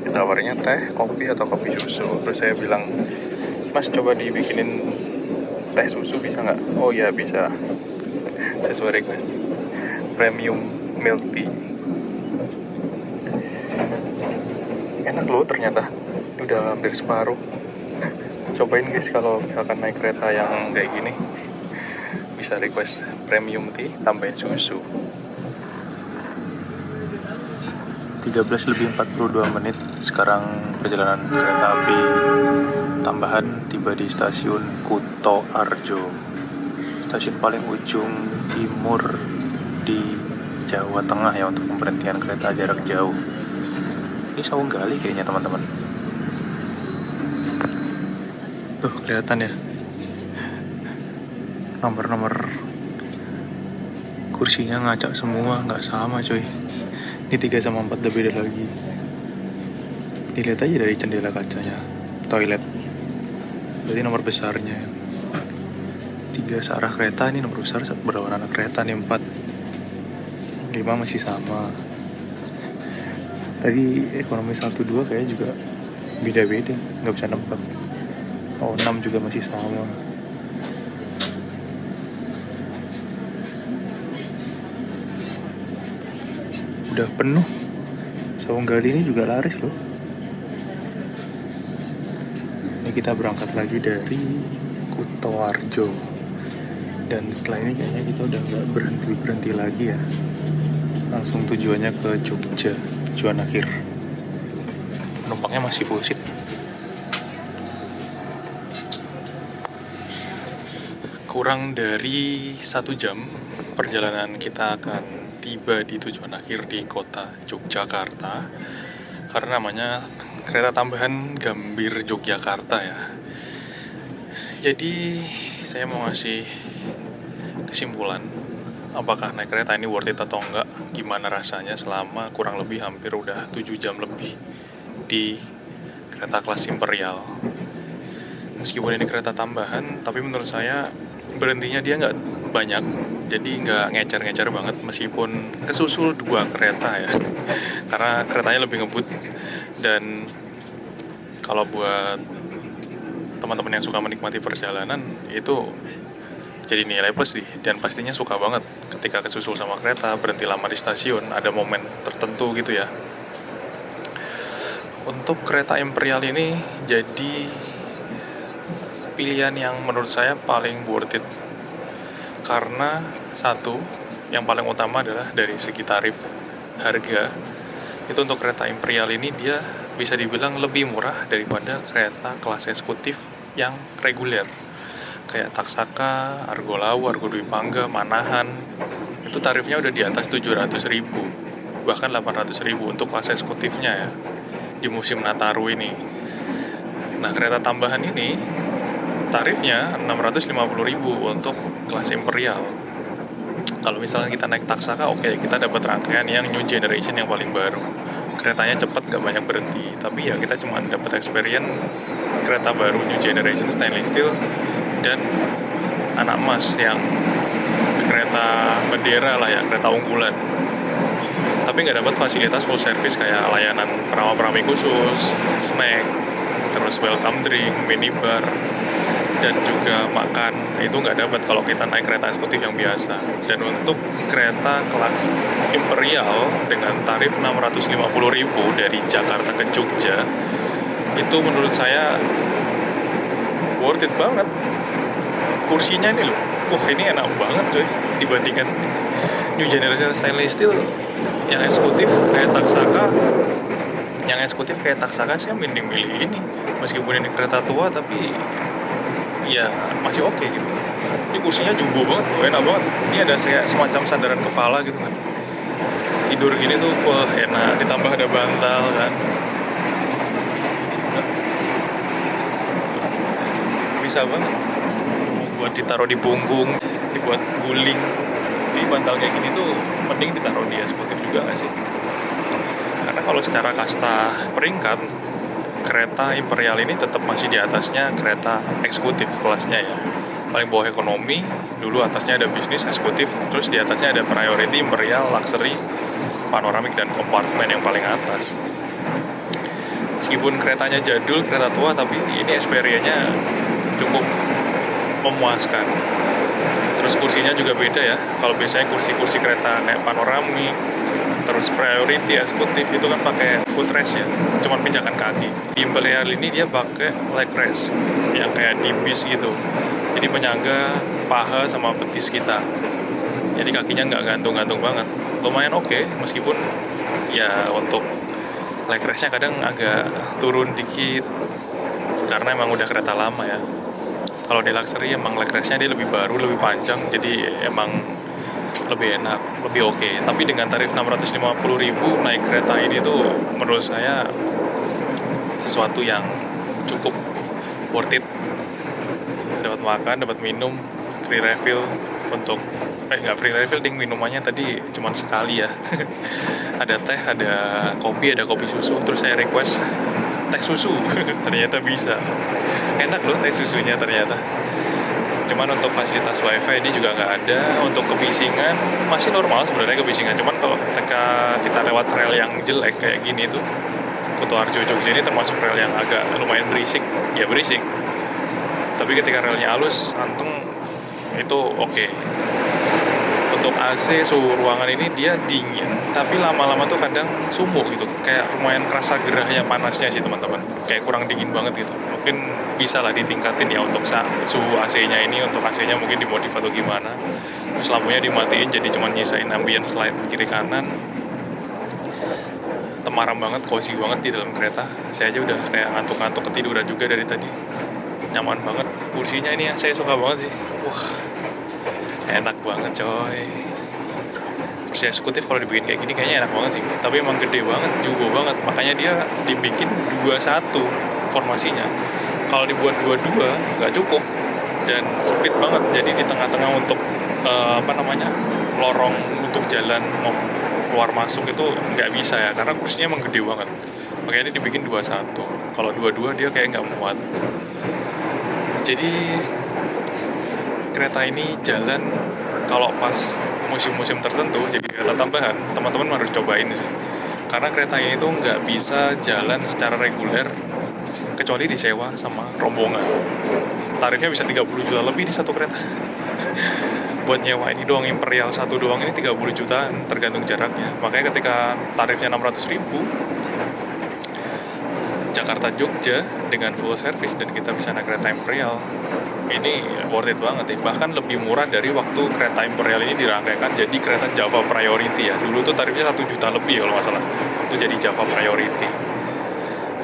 Ditawarnya teh, kopi atau kopi susu. Terus saya bilang, Mas coba dibikinin teh susu bisa nggak? Oh ya bisa, sesuai request. Premium milk tea. Enak loh ternyata, udah hampir separuh. Cobain guys kalau misalkan naik kereta yang kayak gini, bisa request premium tea tambahin susu. 13:42 menit sekarang perjalanan kereta api tambahan tiba di stasiun Kuto Arjo, stasiun paling ujung timur di Jawa Tengah ya untuk pemberhentian kereta jarak jauh. Ini Sawung Gali kayaknya teman-teman. Tuh kelihatan ya nomor-nomor kursinya ngacak semua, nggak sama coy. Ini 3 sama 4 udah beda lagi. Dilihat aja dari jendela kacanya, toilet. Berarti nomor besarnya 3 searah kereta, ini nomor besar berlawanan kereta nih 4. 5 masih sama. Tadi ekonomi 1-2 kayaknya juga beda-beda, nggak bisa nebak. Oh 6 juga masih sama. Udah penuh. Sawung Gali ini juga laris loh. Ini kita berangkat lagi dari Kuto Arjo. Dan setelah ini kayaknya kita udah nggak berhenti lagi ya. Langsung tujuannya ke Jogja, tujuan akhir. Penumpangnya masih full seat. Kurang dari 1 jam perjalanan kita akan tiba di tujuan akhir di kota Yogyakarta, karena namanya kereta tambahan Gambir Yogyakarta ya. Jadi saya mau ngasih kesimpulan apakah naik kereta ini worth it atau enggak, gimana rasanya selama kurang lebih hampir udah 7 jam lebih di kereta kelas Imperial. Meskipun ini kereta tambahan, tapi menurut saya berhentinya dia nggak banyak, jadi nggak ngecer-ngecer banget meskipun kesusul 2 kereta ya. Karena keretanya lebih ngebut, dan kalau buat teman-teman yang suka menikmati perjalanan itu jadi nilai plus sih, dan pastinya suka banget ketika kesusul sama kereta, berhenti lama di stasiun, ada momen tertentu gitu ya. Untuk kereta Imperial ini jadi pilihan yang menurut saya paling worth it, karena satu, yang paling utama adalah dari segi tarif harga. Itu untuk kereta Imperial ini dia bisa dibilang lebih murah daripada kereta kelas eksekutif yang reguler. Kayak Taksaka, Argo Lawu, Argo Dwi Pangga, Manahan, itu tarifnya udah di atas 700.000, bahkan 800.000 untuk kelas eksekutifnya ya, di musim Nataru ini. Nah, kereta tambahan ini tarifnya 650.000 untuk kelas Imperial. Kalau misalnya kita naik Taksaka, oke, kita dapat rangkaian yang new generation yang paling baru. Keretanya cepat, gak banyak berhenti. Tapi ya kita cuma dapat experience kereta baru new generation stainless steel dan anak emas yang kereta bendera lah ya, kereta unggulan. Tapi nggak dapat fasilitas full service kayak layanan perawat-perawat khusus, snack, terus welcome drink, minibar, dan juga makan. Itu nggak dapat kalau kita naik kereta eksekutif yang biasa. Dan untuk kereta kelas Imperial dengan tarif 650.000 dari Jakarta ke Jogja, itu menurut saya worth it banget. Kursinya ini loh, wah ini enak banget coy, dibandingkan new generation stainless steel yang eksekutif kayak Taksaka. Yang eksekutif kayak Taksaka saya mending milih ini, meskipun ini kereta tua tapi ya masih oke gitu. Ini kursinya jumbo banget loh, enak banget. Ini ada kayak semacam sandaran kepala gitu kan, tidur gini tuh wah enak, ditambah ada bantal kan. Bisa banget buat ditaruh di punggung, dibuat guling. Jadi bantal kayak gini tuh mending ditaruh di eksekutif juga nggak sih? Karena kalau secara kasta peringkat, kereta Imperial ini tetap masih di atasnya kereta eksekutif kelasnya ya. Paling bawah ekonomi, dulu atasnya ada bisnis eksekutif, terus di atasnya ada priority, Imperial, luxury, panoramik, dan kompartemen yang paling atas. Meskipun keretanya jadul, kereta tua, tapi ini experience-nya cukup memuaskan. Terus kursinya juga beda ya. Kalau biasanya kursi-kursi kereta kayak panoramik, terus priority, eksekutif itu kan pakai footrest ya, cuman pinjakan kaki. Di Imperial ini dia pakai leg rest yang kayak di bis gitu. Jadi menyangga paha sama betis kita. Jadi kakinya nggak gantung-gantung banget. Lumayan oke, meskipun ya untuk leg restnya kadang agak turun dikit karena emang udah kereta lama ya. Kalau di luxury emang leg restnya dia lebih baru, lebih panjang, jadi emang lebih enak, lebih oke. Tapi dengan tarif 650.000 naik kereta ini tuh menurut saya sesuatu yang cukup worth it. Dapat makan, dapat minum, free refill untuk nggak free refill, ding, minumannya tadi cuma sekali ya. Ada teh, ada kopi susu, terus saya request teh susu. Ternyata bisa, enak loh teh susunya ternyata. Cuman untuk fasilitas wifi ini juga nggak ada. Untuk kebisingan masih normal sebenarnya kebisingan, cuman kalau ketika kita lewat rel yang jelek kayak gini tuh, Kutoarjo Jogja ini termasuk rel yang agak lumayan berisik, ya berisik. Tapi ketika relnya halus, anteng, itu oke. Untuk AC suhu ruangan ini dia dingin, tapi lama-lama tuh kadang sumuk gitu, kayak lumayan kerasa gerahnya panasnya sih teman-teman, kayak kurang dingin banget gitu. Mungkin bisa lah ditingkatin ya untuk suhu AC-nya ini, untuk AC-nya mungkin dimodif atau gimana. Terus lampunya dimatiin jadi cuma nyisain ambient light kiri kanan. Temaram banget, cozy banget di dalam kereta. Saya aja udah kayak ngantuk-ngantuk ketiduran juga dari tadi. Nyaman banget kursinya ini ya, saya suka banget sih. Wah, enak banget coy. Kursi eksekutif kalau dibikin kayak gini kayaknya enak banget sih. Tapi emang gede banget, jugo banget. Makanya dia dibikin 2-1 formasinya. Kalau dibuat 2-2 nggak cukup dan sempit banget. Jadi di tengah-tengah untuk lorong untuk jalan mau keluar masuk itu nggak bisa ya, karena kursinya emang gede banget. Makanya dia dibikin 2-1. Kalau 2-2 dia kayak nggak muat. Jadi kereta ini jalan kalau pas musim-musim tertentu, jadi kereta tambahan, teman-teman harus cobain sih. Karena kereta ini tuh nggak bisa jalan secara reguler kecuali disewa sama rombongan. Tarifnya bisa 30 juta lebih di satu kereta. Buat nyewa ini doang, Imperial satu doang ini 30 jutaan tergantung jaraknya. Makanya ketika tarifnya 600.000 Jakarta Jogja dengan full service dan kita bisa naik kereta Imperial, ini worth it banget ya. Bahkan lebih murah dari waktu kereta Imperial ini dirangkaikan jadi kereta Java Priority ya. Dulu tuh tarifnya 1 juta lebih kalau nggak salah, itu jadi Java Priority.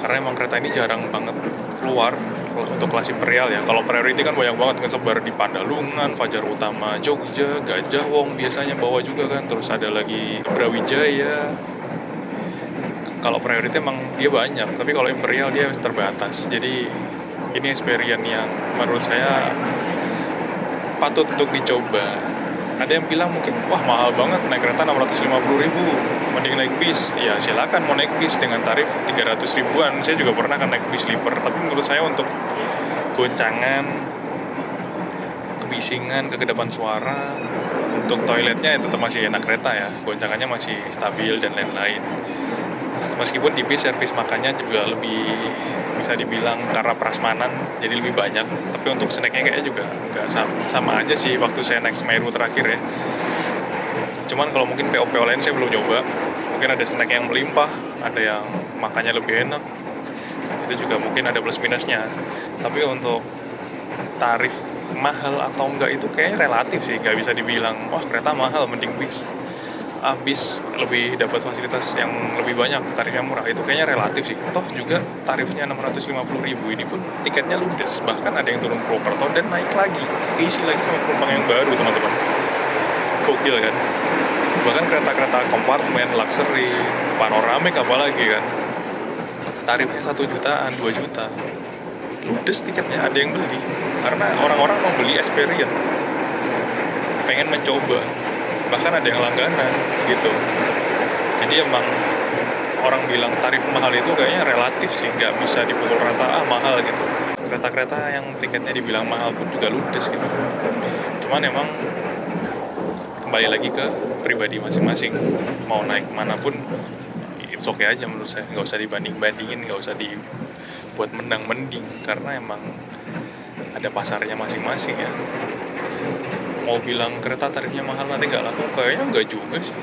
Karena emang kereta ini jarang banget keluar untuk kelas Imperial ya. Kalau Priority kan banyak banget ngesebar di Pandalungan, Fajar Utama Jogja, Gajah Wong biasanya bawa juga kan. Terus ada lagi Brawijaya. Kalau Priority emang dia banyak, tapi kalau Imperial dia terbatas. Jadi ini experience yang menurut saya patut untuk dicoba. Ada yang bilang mungkin, wah mahal banget naik kereta 650.000, mending naik bis. Ya silakan mau naik bis dengan tarif 300 ribuan. Saya juga pernah kan naik bis sleeper, tapi menurut saya untuk goncangan, kebisingan, kekedapan suara, untuk toiletnya tetap masih enak kereta ya. Goncangannya masih stabil dan lain-lain. Meskipun di bis servis makannya juga lebih bisa dibilang karena prasmanan jadi lebih banyak, tapi untuk snacknya kayaknya juga nggak sama aja sih waktu saya naik Semeru terakhir ya. Cuman kalau mungkin PO lain saya belum nyoba, mungkin ada snack yang melimpah, ada yang makannya lebih enak, itu juga mungkin ada plus minusnya. Tapi untuk tarif mahal atau enggak itu kayaknya relatif sih, nggak bisa dibilang wah kereta mahal mending bis. Bis lebih dapat fasilitas yang lebih banyak, tarifnya murah, itu kayaknya relatif sih. Toh juga tarifnya 650.000 ini pun tiketnya ludes, bahkan ada yang turun Purwokerto dan naik lagi, keisi lagi sama penumpang yang baru teman-teman. Gokil kan? Bahkan kereta-kereta kompartemen, luxury, panoramik apalagi kan, tarifnya 1 jutaan, 2 juta, ludes tiketnya, ada yang beli. karena orang-orang mau beli experience, pengen mencoba, bahkan ada yang langganan gitu. Jadi emang orang bilang tarif mahal itu kayaknya relatif sih, nggak bisa dipukul rata mahal gitu. Kereta-kereta yang tiketnya dibilang mahal pun juga ludes gitu. Cuman emang kembali lagi ke pribadi masing-masing, mau naik manapun it's okay aja menurut saya, nggak usah dibanding-bandingin, nggak usah dibuat mendang-mending, karena emang ada pasarnya masing-masing ya. Mau bilang kereta tarifnya mahal nanti nggak laku, kayaknya nggak juga sih,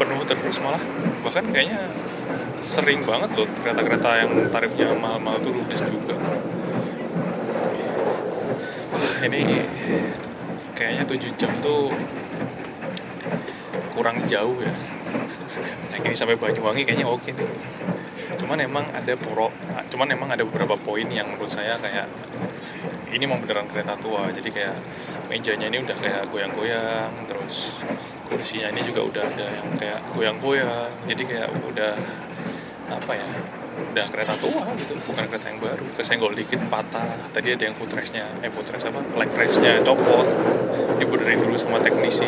penuh terus malah, bahkan kayaknya sering banget loh kereta-kereta yang tarifnya mahal-mahal tuh ludes juga. Wah, ini kayaknya 7 jam tuh kurang jauh ya. Nah, ini sampai Banyuwangi kayaknya oke nih. Cuman emang ada beberapa poin yang menurut saya kayak ini memang beneran kereta tua. Jadi kayak mejanya ini udah kayak goyang-goyang, terus kursinya ini juga udah ada yang kayak goyang-goyang. Jadi kayak udah apa ya? Udah kereta tua gitu, bukan kereta yang baru. Kesenggol dikit patah. Tadi ada yang leg restnya copot, dibenerin dulu sama teknisi.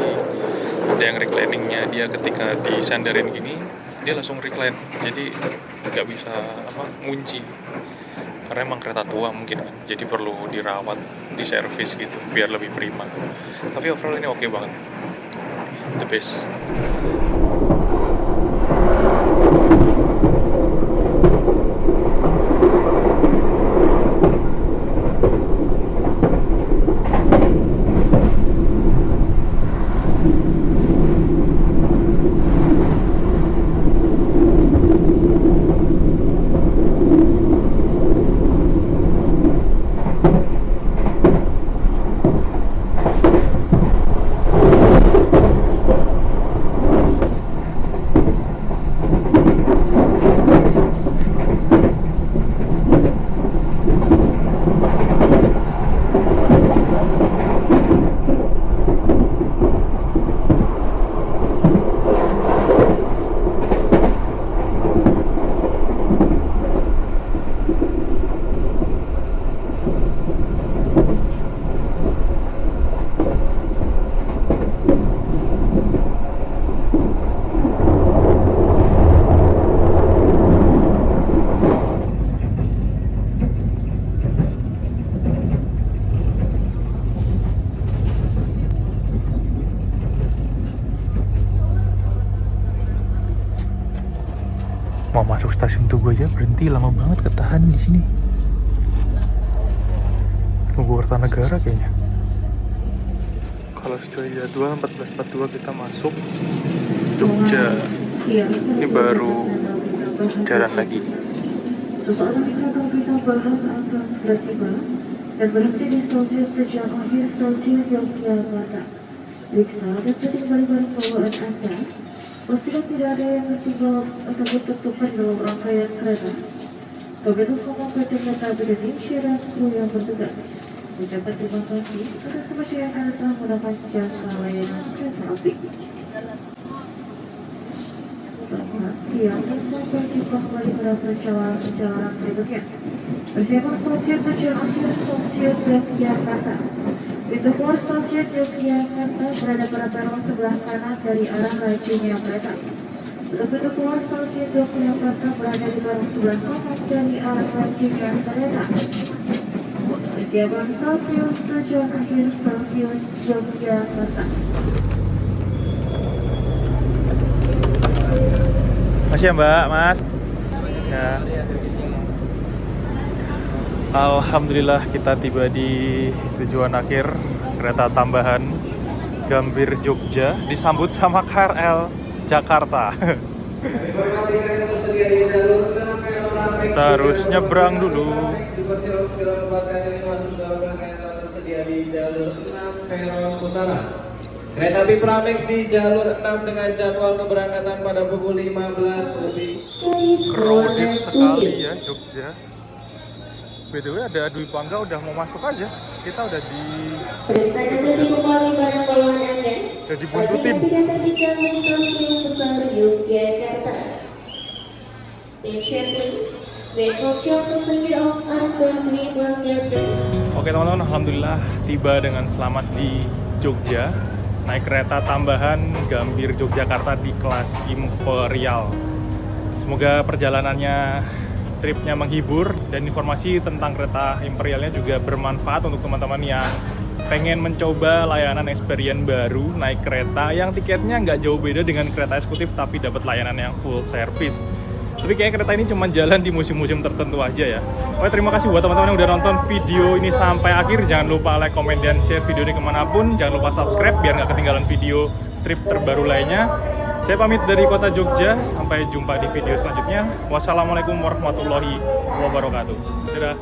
Ada yang recliningnya, dia ketika disandarin gini dia langsung recline, jadi nggak bisa ngunci, karena emang kereta tua mungkin kan, jadi perlu dirawat, diservis gitu biar lebih prima. Tapi overall ini oke banget, the best. Mau masuk stasiun Tugu aja berhenti lama banget, ketahan di sini. Tunggu Kertanegara kayaknya. Kalau sesuai jadwal 14.42 kita masuk Jogja. Ini baru jalan lagi. Seseorang di kereta api tambahan akan segera tiba dan berhenti di stasiun tujuan akhir stasiun Yogyakarta. Periksa dan penting barang-barang bawaan Anda. Pastikan tidak ada yang tertinggal atau tertukar dalam rangkaian kereta. Komunitas Komando Kereta Api Indonesia dan kru yang bertugas mengucapkan terima kasih atas kepercayaan Anda telah menggunakan jasa layanan kereta api. Selamat siang dan sampai jumpa kembali pada perjalanan berikutnya. Persiapan stasiun tujuan akhir stasiun Yogyakarta. Pintu keluar stasiun Yogyakarta berada pada peron sebelah kanan dari arah lajunya kereta. Untuk pintu keluar stasiun Yogyakarta berada di peron sebelah kanan dari arah lajunya kereta. Persiapan stasiun tujuan akhir stasiun Yogyakarta. Makasih ya Mbak, Mas. Ya. Alhamdulillah kita tiba di tujuan akhir kereta tambahan Gambir Jogja, disambut sama KRL Jakarta. Kita harus nyebrang dulu. Kereta api Pramex di jalur 6 dengan jadwal keberangkatan pada pukul 15 lebih. Crowded sekali ya Jogja. BTW ada Dwi Pangga udah mau masuk aja. Kita udah di... Periksa dan berhenti kembali barang bawaan Anda. Udah dibuntutin. Pastikan tidak tertinggal di stasiun besar Yogyakarta. Attention please. We hope your passenger of Argo 3 Bangga train. Oke teman-teman, alhamdulillah tiba dengan selamat di Jogja. Naik kereta tambahan Gambir Yogyakarta di kelas Imperial. Semoga perjalanannya, tripnya menghibur, dan informasi tentang kereta Imperialnya juga bermanfaat untuk teman-teman yang pengen mencoba layanan experience baru naik kereta yang tiketnya nggak jauh beda dengan kereta eksekutif tapi dapat layanan yang full service. Tapi kayak kereta ini cuma jalan di musim-musim tertentu aja ya. Oke, terima kasih buat teman-teman yang udah nonton video ini sampai akhir. Jangan lupa like, comment, dan share video ini kemanapun. Jangan lupa subscribe biar nggak ketinggalan video trip terbaru lainnya. Saya pamit dari kota Jogja. Sampai jumpa di video selanjutnya. Wassalamualaikum warahmatullahi wabarakatuh. Dadah.